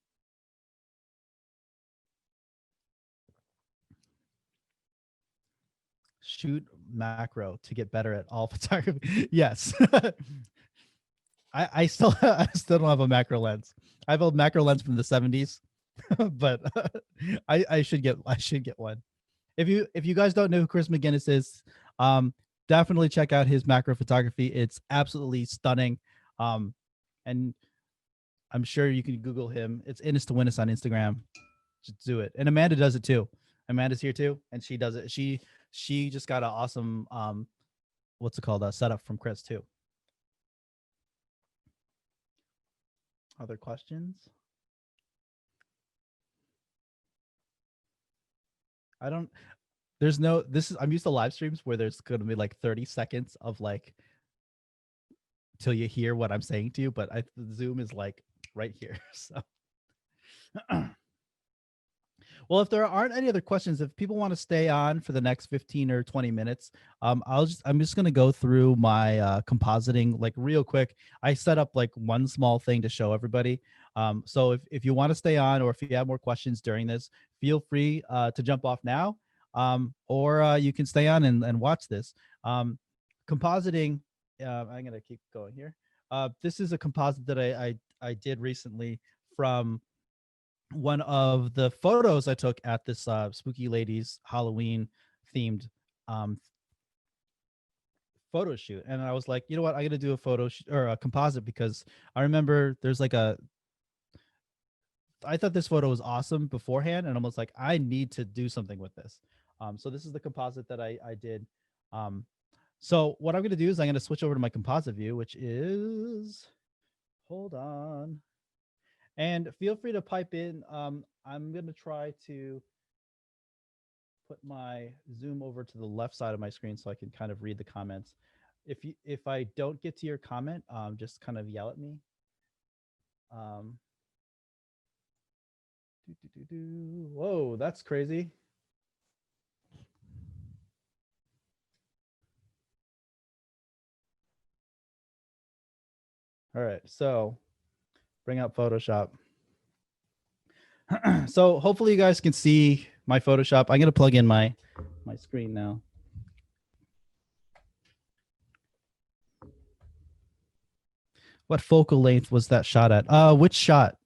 Shoot macro to get better at all photography. Yes. I still I still don't have a macro lens. I have a macro lens from the 70s, but I should get one. If you guys don't know who Chris McGinnis is, definitely check out his macro photography. It's absolutely stunning. And I'm sure you can Google him. It's Innis to Winnis on Instagram. Just do it. And Amanda does it too. Amanda's here too, and she does it. She just got an awesome what's it called, setup from Chris too. Other questions? I'm used to live streams where there's going to be like 30 seconds of like till you hear what I'm saying to you, but Zoom is like right here. So well, if there aren't any other questions, if people want to stay on for the next 15 or 20 minutes, I'm just going to go through my compositing like real quick. I set up like one small thing to show everybody. So if you want to stay on, or if you have more questions during this, feel free to jump off now, or you can stay on and watch this. Compositing, I'm going to keep going here. This is a composite that I did recently from one of the photos I took at this Spooky Ladies Halloween themed photo shoot. And I was like, you know what, I'm gonna do a photo or a composite, because I remember there's like I thought this photo was awesome beforehand, and I was like, I need to do something with this. So this is the composite that I did. So what I'm gonna do is I'm gonna switch over to my composite view, which is, hold on. And feel free to pipe in. I'm going to try to put my Zoom over to the left side of my screen so I can kind of read the comments. If I don't get to your comment, just kind of yell at me. Whoa, that's crazy. All right, so bring up Photoshop. So hopefully you guys can see my Photoshop. I'm going to plug in my screen now. What focal length was that shot at? Which shot?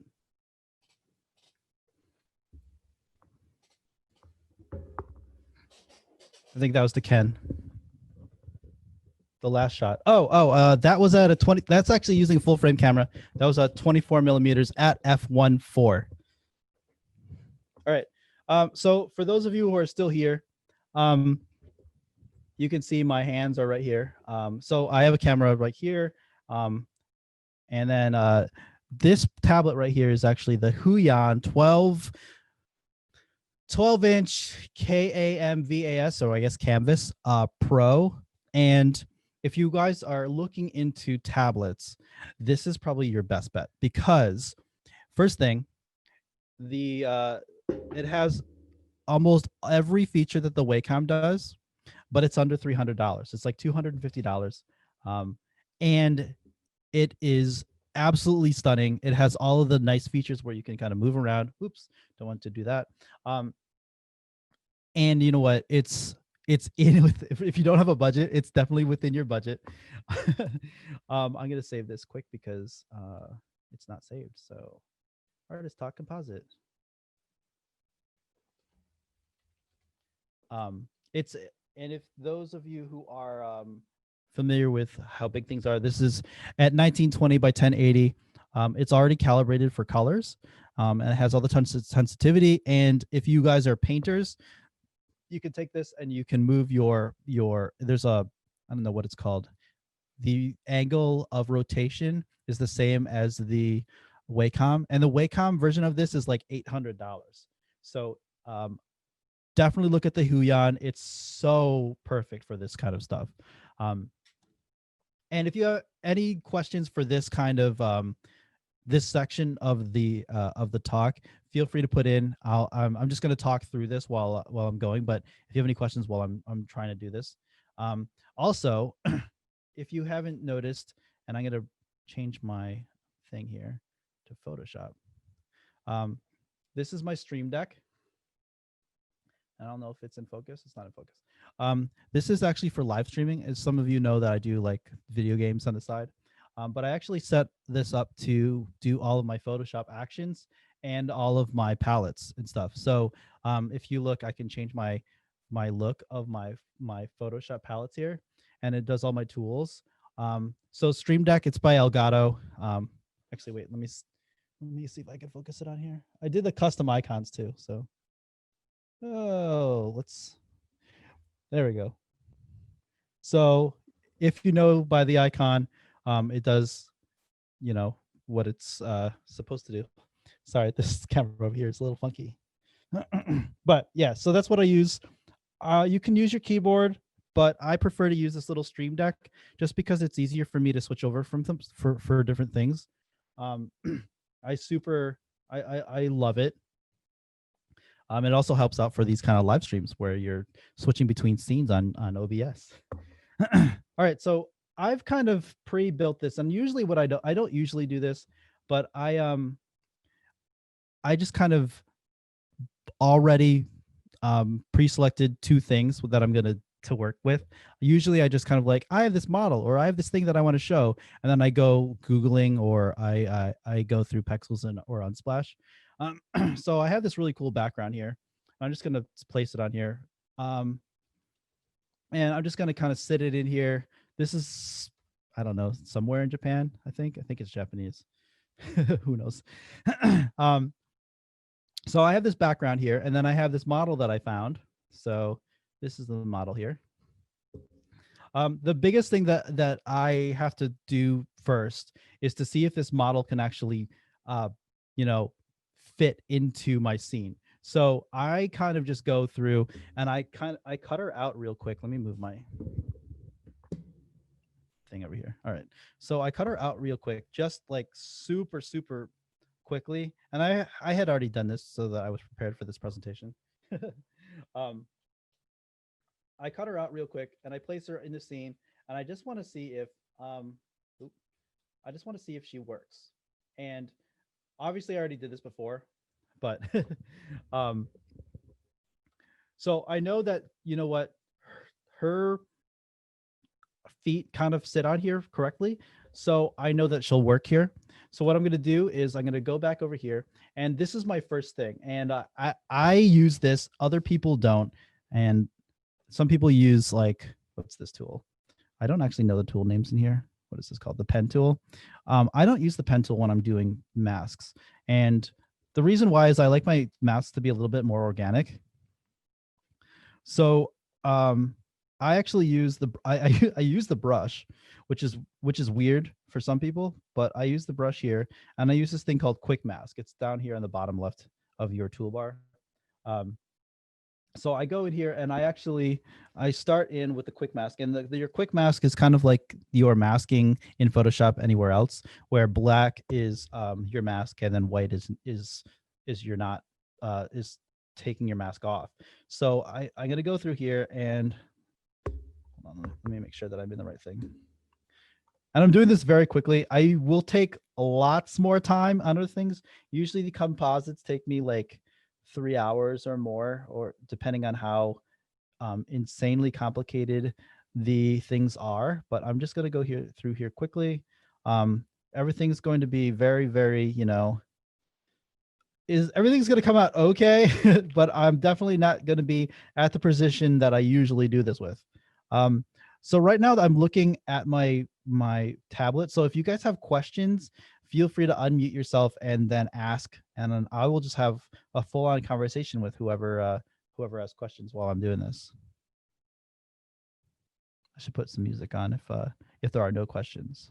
I think that was the Ken. The last shot. That was at a 20. That's actually using a full frame camera. That was a 24 millimeters at f1.4. All right. So for those of you who are still here, you can see my hands are right here. So I have a camera right here. And then this tablet right here is actually the Huion 12 12-inch KAMVAS, or I guess Canvas Pro. And if you guys are looking into tablets, this is probably your best bet, because first thing, it has almost every feature that the Wacom does, but it's under $300. It's like $250. And it is absolutely stunning. It has all of the nice features where you can kind of move around. Oops, don't want to do that. And you know what? It's in with, if you don't have a budget, it's definitely within your budget. I'm gonna save this quick because it's not saved. So Artist Talk Composite. It's, and if those of you who are familiar with how big things are, this is at 1920 by 1080. It's already calibrated for colors, and it has all the sensitivity. And if you guys are painters, you can take this and you can move your there's a, I don't know what it's called. The angle of rotation is the same as the Wacom, and the Wacom version of this is like $800. So definitely look at the Huion. It's so perfect for this kind of stuff. And if you have any questions for this kind of this section of the talk, feel free to put in. I'm just going to talk through this while I'm going, but if you have any questions while I'm trying to do this. Also, if you haven't noticed, and I'm going to change my thing here to Photoshop. This is my Stream Deck. I don't know if it's in focus. It's not in focus. This is actually for live streaming. As some of you know, that I do like video games on the side. But I actually set this up to do all of my Photoshop actions and all of my palettes and stuff. So if you look, I can change my look of my Photoshop palettes here, and it does all my tools. So Stream Deck, it's by Elgato. Actually, wait, let me see if I can focus it on here. I did the custom icons too. So, there we go. So if you know by the icon, it does, you know, what it's supposed to do. Sorry, this camera over here is a little funky. But yeah, so that's what I use. You can use your keyboard, but I prefer to use this little Stream Deck just because it's easier for me to switch over from them for different things. I love it. It also helps out for these kind of live streams where you're switching between scenes on OBS. All right, so I've kind of pre-built this, and usually what I don't usually do this, but I just kind of already pre-selected two things that I'm gonna to work with. Usually I just kind of like, I have this model or I have this thing that I want to show, and then I go Googling, or I go through Pexels or Unsplash. So I have this really cool background here. I'm just gonna place it on here, and I'm just gonna kind of sit it in here. This is, I don't know, somewhere in Japan. I think it's Japanese. Who knows? So I have this background here, and then I have this model that I found. So this is the model here. The biggest thing that I have to do first is to see if this model can actually, you know, fit into my scene. So I kind of just go through and I cut her out real quick. Let me move my thing over here. All right. So I cut her out real quick, just like super quickly. And I had already done this so that I was prepared for this presentation. I cut her out real quick and I place her in the scene, and I just want to see if she works. And obviously I already did this before, but so I know that, you know what, her feet kind of sit on here correctly. So I know that she'll work here. So what I'm going to do is I'm going to go back over here, and this is my first thing. And I use this, other people don't. And some people use, like, what's this tool? I don't actually know the tool names in here. What is this called? The pen tool. I don't use the pen tool when I'm doing masks. And the reason why is I like my masks to be a little bit more organic. So I actually use I use the brush, which is weird for some people, but I use the brush here, and I use this thing called Quick Mask. It's down here on the bottom left of your toolbar. So I go in here and I start in with the quick mask, and your quick mask is kind of like your masking in Photoshop anywhere else, where black is your mask and then white is you're not is taking your mask off. So I'm gonna go through here and hold on, let me make sure that I'm in the right thing. And I'm doing this very quickly. I will take lots more time on other things. Usually the composites take me like 3 hours or more, or depending on how insanely complicated the things are. But I'm just going to go through here quickly. Everything's going to be very, very, everything's going to come out okay, but I'm definitely not going to be at the position that I usually do this with. So right now I'm looking at my tablet. So if you guys have questions, feel free to unmute yourself and then ask, and then I will just have a full-on conversation with whoever has questions while I'm doing this. I should put some music on if there are no questions.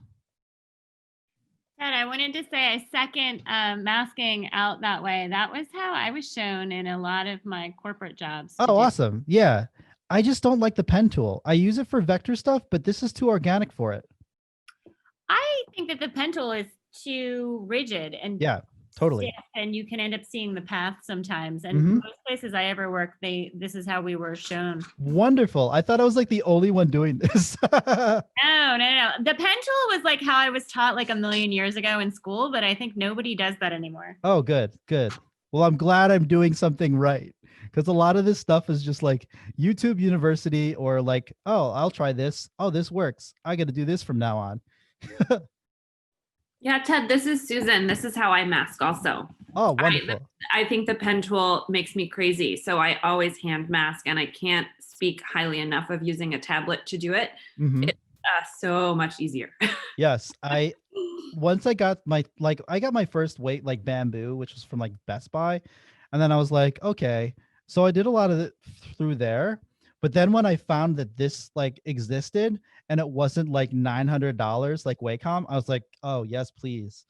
Ted, I wanted to say I second masking out that way. That was how I was shown in a lot of my corporate jobs. Oh, awesome. Yeah. I just don't like the pen tool. I use it for vector stuff, but this is too organic for it. I think that the pen tool is too rigid and yeah, totally. stiff, and you can end up seeing the path sometimes. And Mhm. most places I ever worked, this is how we were shown. Wonderful. I thought I was like the only one doing this. No. The pen tool was like how I was taught like a million years ago in school, but I think nobody does that anymore. Oh, good. Well, I'm glad I'm doing something right, because a lot of this stuff is just like YouTube University, or like, oh, I'll try this. Oh, this works. I got to do this from now on. Yeah, Ted, this is Susan. This is how I mask also. Oh, wonderful. I think the pen tool makes me crazy. So I always hand mask, and I can't speak highly enough of using a tablet to do it. Mhm. It's so much easier. Yes. Once I got my first weight, like bamboo, which was from like Best Buy. And then I was like, okay. So I did a lot of it through there. But then when I found that this like existed and it wasn't like $900 like Wacom, I was like, oh yes, please.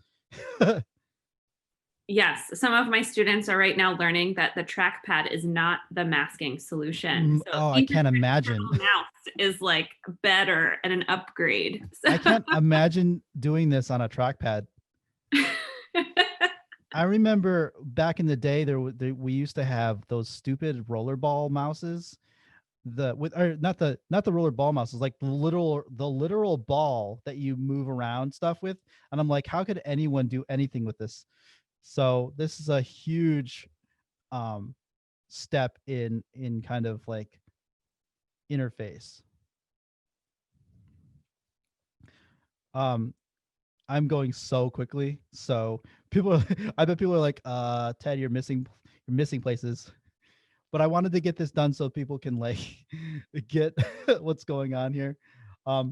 Yes, some of my students are right now learning that the trackpad is not the masking solution. So I can't imagine. Mouse is like better and an upgrade. So. I can't imagine doing this on a trackpad. I remember back in the day, we used to have those stupid rollerball mouses. Not the rollerball mouses, like the literal ball that you move around stuff with. And I'm like, how could anyone do anything with this? So this is a huge step in kind of like interface. I'm going so quickly, so I bet people are like, Ted, you're missing places. But I wanted to get this done so people can like get what's going on here.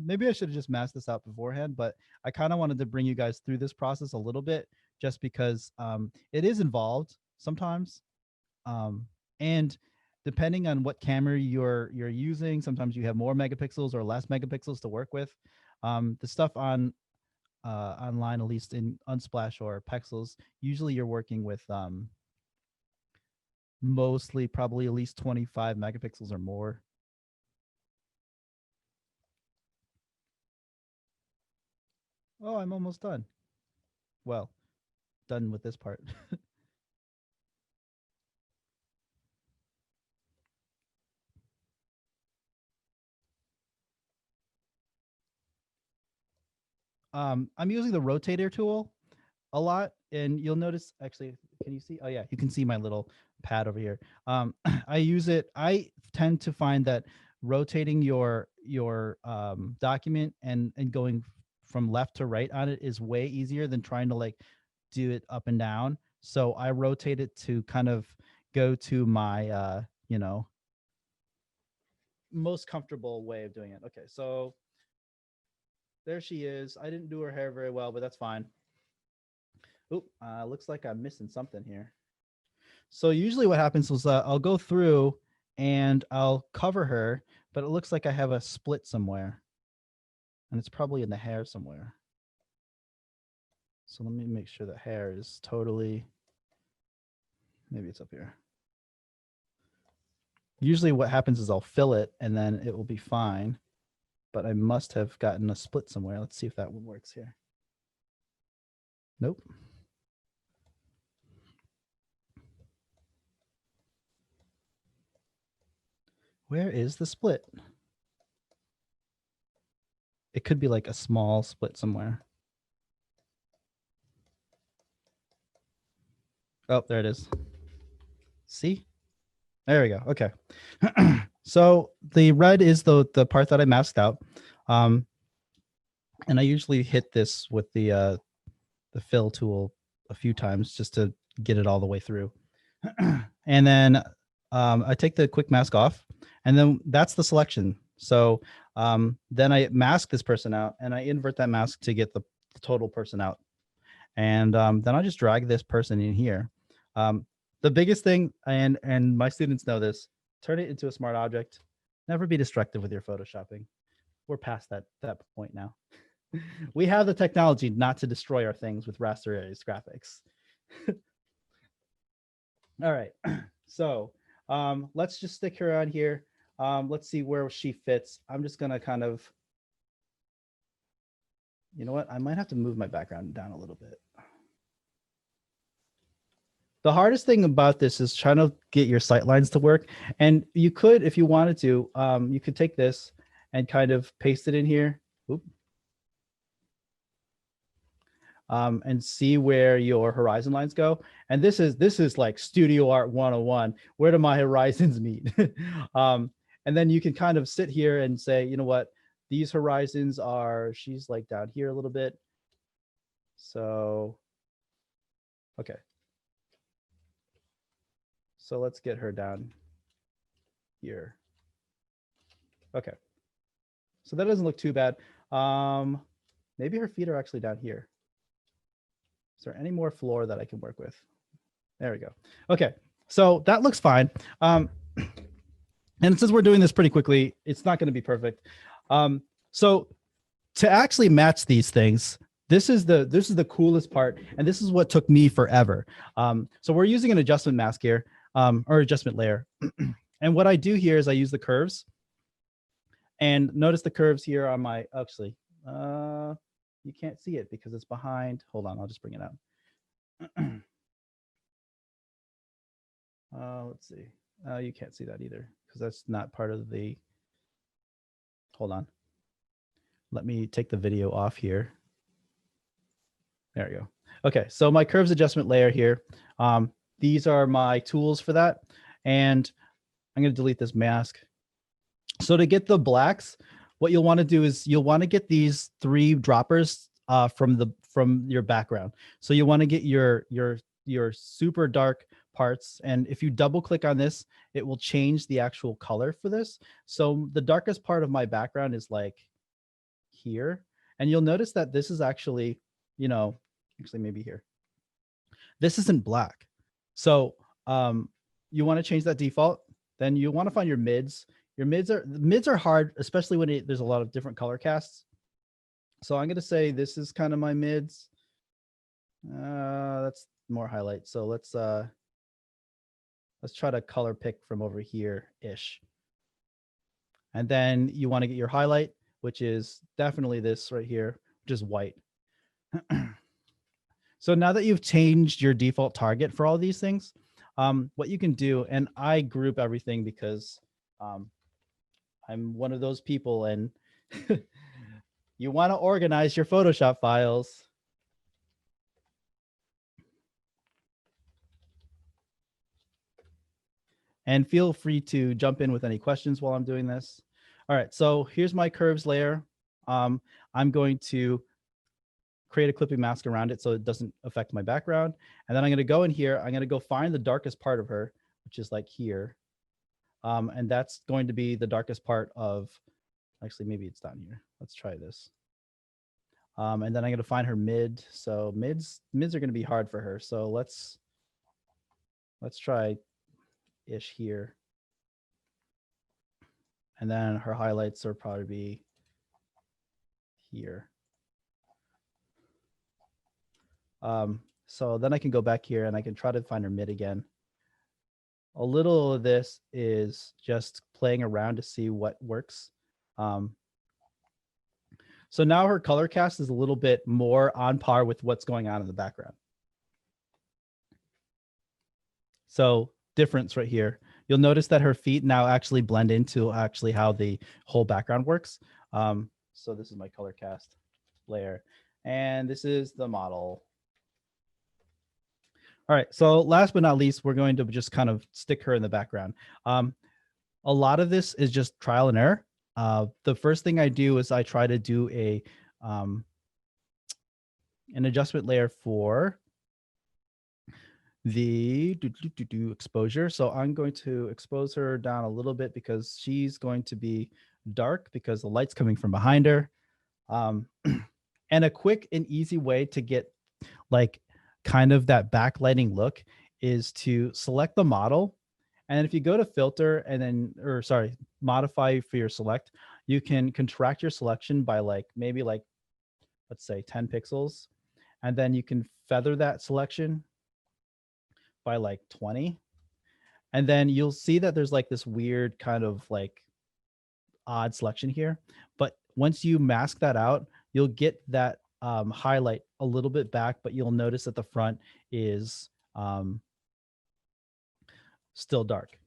Maybe I should have just masked this out beforehand, but I kind of wanted to bring you guys through this process a little bit, just because it is involved sometimes. And depending on what camera you're using, sometimes you have more megapixels or less megapixels to work with. The stuff online, at least in Unsplash or Pexels, usually you're working with mostly probably at least 25 megapixels or more. Oh, I'm almost done. Well, done with this part. I'm using the rotator tool a lot, and you'll notice, actually, can you see? Oh yeah, you can see my little pad over here. I use it. I tend to find that rotating your document and going from left to right on it is way easier than trying to like do it up and down. So I rotate it to kind of go to my most comfortable way of doing it. Okay, so there she is. I didn't do her hair very well, but that's fine. Oh, looks like I'm missing something here. So usually what happens is I'll go through and I'll cover her, but it looks like I have a split somewhere. And it's probably in the hair somewhere. So let me make sure the hair is totally, maybe it's up here. Usually what happens is I'll fill it and then it will be fine. But I must have gotten a split somewhere. Let's see if that one works here. Nope. Where is the split? It could be like a small split somewhere. Oh, there it is. See? There we go. Okay. So the red is the part that I masked out. And I usually hit this with the fill tool a few times just to get it all the way through. And then I take the quick mask off, and then that's the selection. So then I mask this person out and I invert that mask to get the total person out. And then I just drag this person in here. The biggest thing, and my students know this, turn it into a smart object. Never be destructive with your photoshopping. We're past that point now. We have the technology not to destroy our things with raster graphics. All right, so let's just stick her on here. Let's see where she fits. I'm just gonna kind of, you know what? I might have to move my background down a little bit. The hardest thing about this is trying to get your sight lines to work. And you could, if you wanted to, you could take this and kind of paste it in here. Oop. And see where your horizon lines go. And this is like Studio Art 101. Where do my horizons meet? And then you can kind of sit here and say, you know what, these horizons are, she's like down here a little bit. So, okay. So let's get her down here. Okay. So that doesn't look too bad. Maybe her feet are actually down here. Is there any more floor that I can work with? There we go. Okay. So that looks fine. And since we're doing this pretty quickly, it's not going to be perfect. So to actually match these things, this is the coolest part, and this is what took me forever. So we're using an adjustment mask here. Or adjustment layer. And what I do here is I use the curves, and notice the curves here on my, actually, you can't see it because it's behind. Hold on, I'll just bring it out. Let's see. You can't see that either because that's not part of the, hold on. Let me take the video off here. There we go. Okay, so my curves adjustment layer here. These are my tools for that. And I'm going to delete this mask. So to get the blacks, what you'll want to do is you'll want to get these 3 droppers from your background. So you want to get your super dark parts. And if you double click on this, it will change the actual color for this. So the darkest part of my background is like here. And you'll notice that this is actually, you know, actually maybe here. This isn't black. So you want to change that default. Then you want to find your mids. Your mids are hard, especially when there's a lot of different color casts. So I'm going to say this is kind of my mids. That's more highlight. So let's try to color pick from over here ish. And then you want to get your highlight, which is definitely this right here, which is white. So now that you've changed your default target for all these things, what you can do, and I group everything because I'm one of those people, and you want to organize your Photoshop files. And feel free to jump in with any questions while I'm doing this. All right, so here's my curves layer. I'm going to create a clipping mask around it so it doesn't affect my background. And then I'm going to go in here. I'm going to go find the darkest part of her, which is like here. And that's going to be the darkest part of, actually, maybe it's down here. Let's try this. And then I'm going to find her mid. So mids are going to be hard for her. So let's try ish here. And then her highlights are probably be here. So then I can go back here and I can try to find her mid again. a little of this is just playing around to see what works. So now her color cast is a little bit more on par with what's going on in the background. So difference right here. You'll notice that her feet now actually blend into actually how the whole background works. So this is my color cast layer, and this is the model. All right, so last but not least, we're going to just kind of stick her in the background. A lot of this is just trial and error. The first thing I do is I try to do an adjustment layer for the exposure. So I'm going to expose her down a little bit because she's going to be dark because the light's coming from behind her. And a quick and easy way to get like kind of that backlighting look is to select the model. And if you go to filter and then, or sorry, modify for your select, you can contract your selection by like, maybe like, let's say 10 pixels. And then you can feather that selection by like 20. And then you'll see that there's like this weird kind of like odd selection here. But once you mask that out, you'll get that highlight a little bit back, but you'll notice that the front is still dark.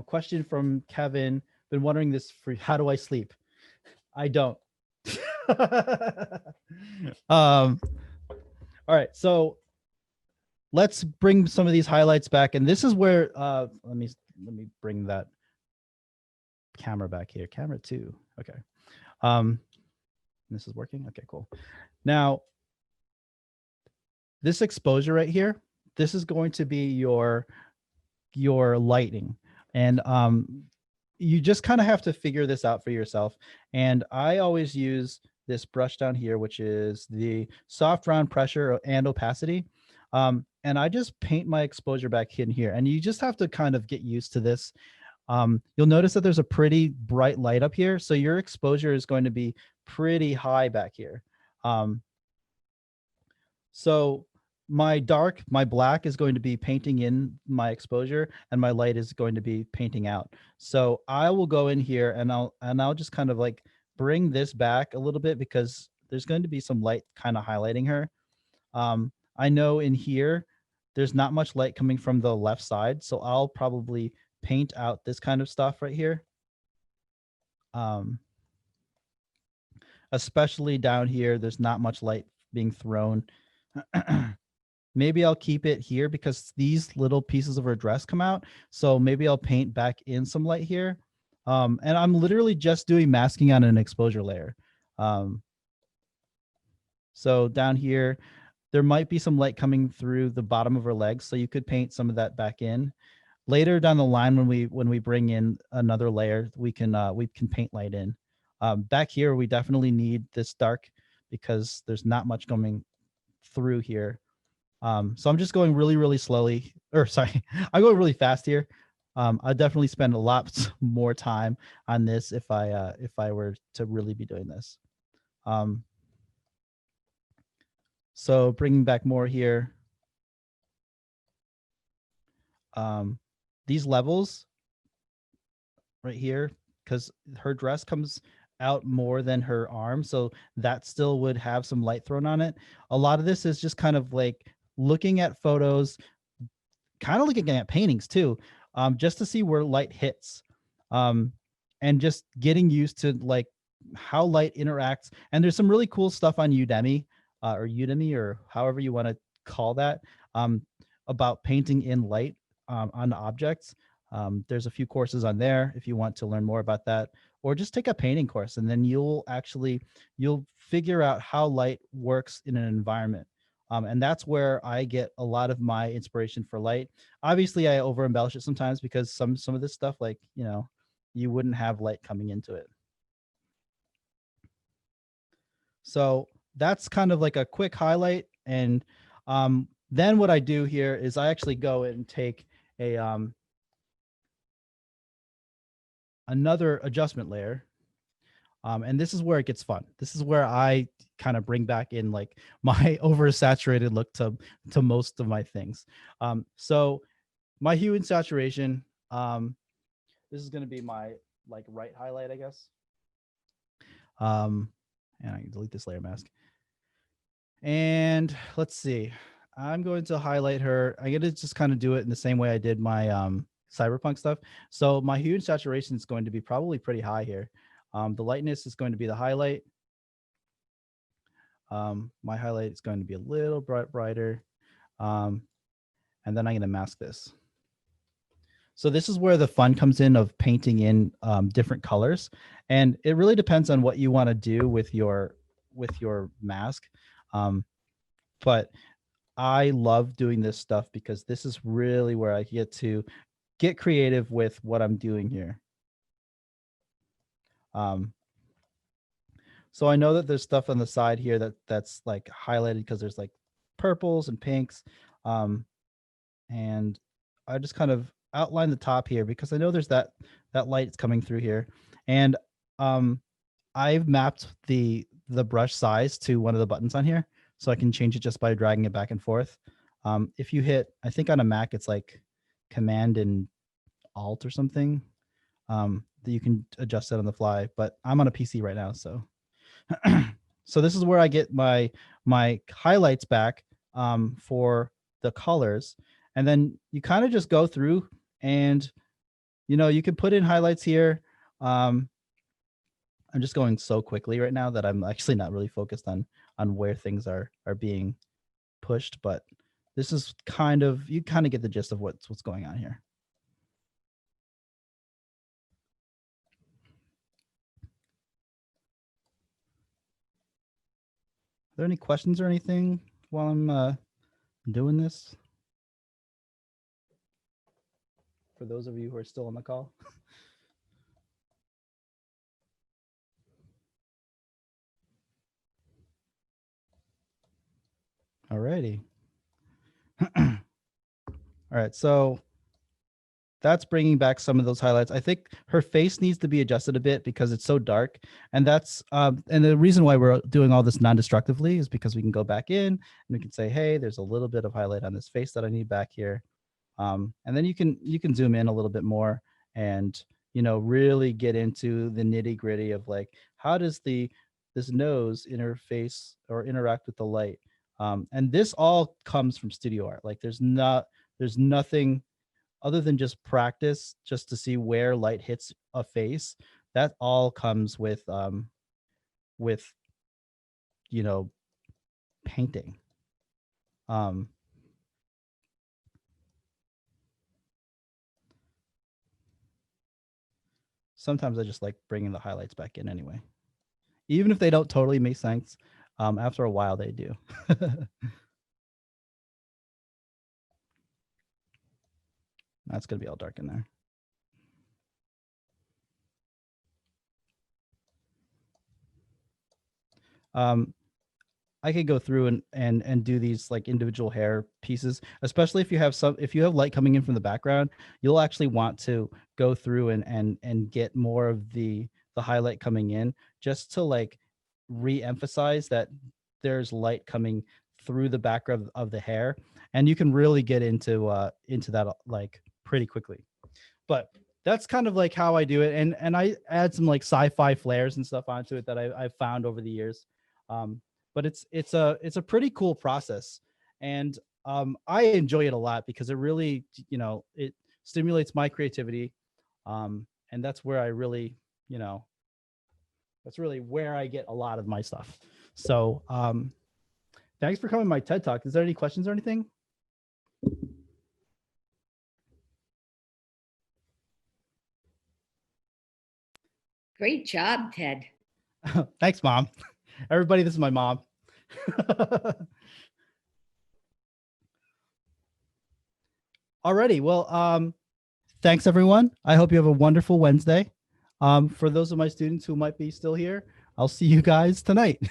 Question from Kevin. Been wondering this for how do I sleep? I don't. All right, so let's bring some of these highlights back, and this is where let me bring that camera back here. Camera 2. Okay. This is working. Okay, cool. Now, this exposure right here, this is going to be your lighting, and you just kind of have to figure this out for yourself. And I always use this brush down here, which is the soft round pressure and opacity. And I just paint my exposure back in here, and you just have to kind of get used to this. You'll notice that there's a pretty bright light up here, so your exposure is going to be pretty high back here. So my black is going to be painting in my exposure, and my light is going to be painting out. So I will go in here and I'll just kind of like bring this back a little bit because there's going to be some light kind of highlighting her. I know in here, there's not much light coming from the left side, so I'll probably paint out this kind of stuff right here. Especially down here, there's not much light being thrown. Maybe I'll keep it here because these little pieces of her dress come out. So maybe I'll paint back in some light here. And I'm literally just doing masking on an exposure layer. So down here, there might be some light coming through the bottom of her legs. So you could paint some of that back in. Later down the line, when we bring in another layer, we can paint light in. Back here, we definitely need this dark because there's not much coming through here. So I'm just going really, really slowly, or sorry, I'm going really fast here. I definitely spend a lot more time on this if I were to really be doing this. So bringing back more here. These levels right here, because her dress comes out more than her arm, so that still would have some light thrown on it. A lot of this is just kind of like looking at photos, kind of looking at paintings too, just to see where light hits, and just getting used to like how light interacts. And there's some really cool stuff on Udemy or however you want to call that, about painting in light on objects. There's a few courses on there if you want to learn more about that, or just take a painting course, and then you'll figure out how light works in an environment. And that's where I get a lot of my inspiration for light. Obviously, I over embellish it sometimes because some of this stuff, like, you know, you wouldn't have light coming into it. So that's kind of like a quick highlight. And then what I do here is I actually go and take a another adjustment layer. And this is where it gets fun. This is where I kind of bring back in like my oversaturated look to most of my things. So my hue and saturation. This is going to be my like right highlight, I guess. And I can delete this layer mask. And let's see. I'm going to highlight her. I'm going to just kind of do it in the same way I did my cyberpunk stuff. So my hue and saturation is going to be probably pretty high here. The lightness is going to be the highlight. My highlight is going to be a little brighter. And then I'm going to mask this. So this is where the fun comes in of painting in different colors. And it really depends on what you want to do with your mask. But I love doing this stuff because this is really where I get to get creative with what I'm doing here. So I know that there's stuff on the side here that's like highlighted because there's like purples and pinks. And I just kind of outline the top here because I know there's that light is coming through here. And I've mapped the brush size to one of the buttons on here, so I can change it just by dragging it back and forth. If you hit, I think on a Mac, it's like Command and Alt or something, that you can adjust it on the fly, but I'm on a PC right now. So, so this is where I get my highlights back for the colors. And then you kind of just go through and, you can put in highlights here. I'm just going so quickly right now that I'm actually not really focused on where things are being pushed, but this is you kind of get the gist of what's going on here. Are there any questions or anything while I'm doing this? For those of you who are still on the call. Alrighty. All right, so that's bringing back some of those highlights. I think her face needs to be adjusted a bit because it's so dark, and that's and the reason why we're doing all this non-destructively is because we can go back in and we can say, hey, there's a little bit of highlight on this face that I need back here, and then you can zoom in a little bit more and really get into the nitty-gritty of like, how does this nose interface or interact with the light. And this all comes from studio art. Like there's nothing other than just practice just to see where light hits a face. That all comes with painting. Sometimes I just like bringing the highlights back in anyway, even if they don't totally make sense. After a while they do. That's going to be all dark in there. I could go through and do these like individual hair pieces, especially if you have light coming in from the background. You'll actually want to go through and get more of the highlight coming in, just to like re-emphasize that there's light coming through the background of the hair, and you can really get into that like pretty quickly. But that's kind of like how I do it, and I add some like sci-fi flares and stuff onto it that I've found over the years. But it's a pretty cool process, and I enjoy it a lot because it really it stimulates my creativity, and that's where I really that's really where I get a lot of my stuff. So thanks for coming to my TED Talk. Is there any questions or anything? Great job, Ted. Thanks, Mom. Everybody, this is my mom. Alrighty, well, thanks everyone. I hope you have a wonderful Wednesday. For those of my students who might be still here, I'll see you guys tonight.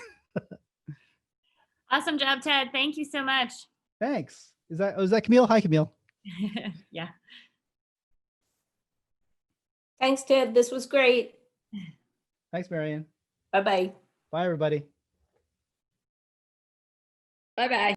Awesome job, Ted. Thank you so much. Thanks. Is that Camille? Hi, Camille. Yeah. Thanks, Ted. This was great. Thanks, Marianne. Bye-bye. Bye, everybody. Bye-bye.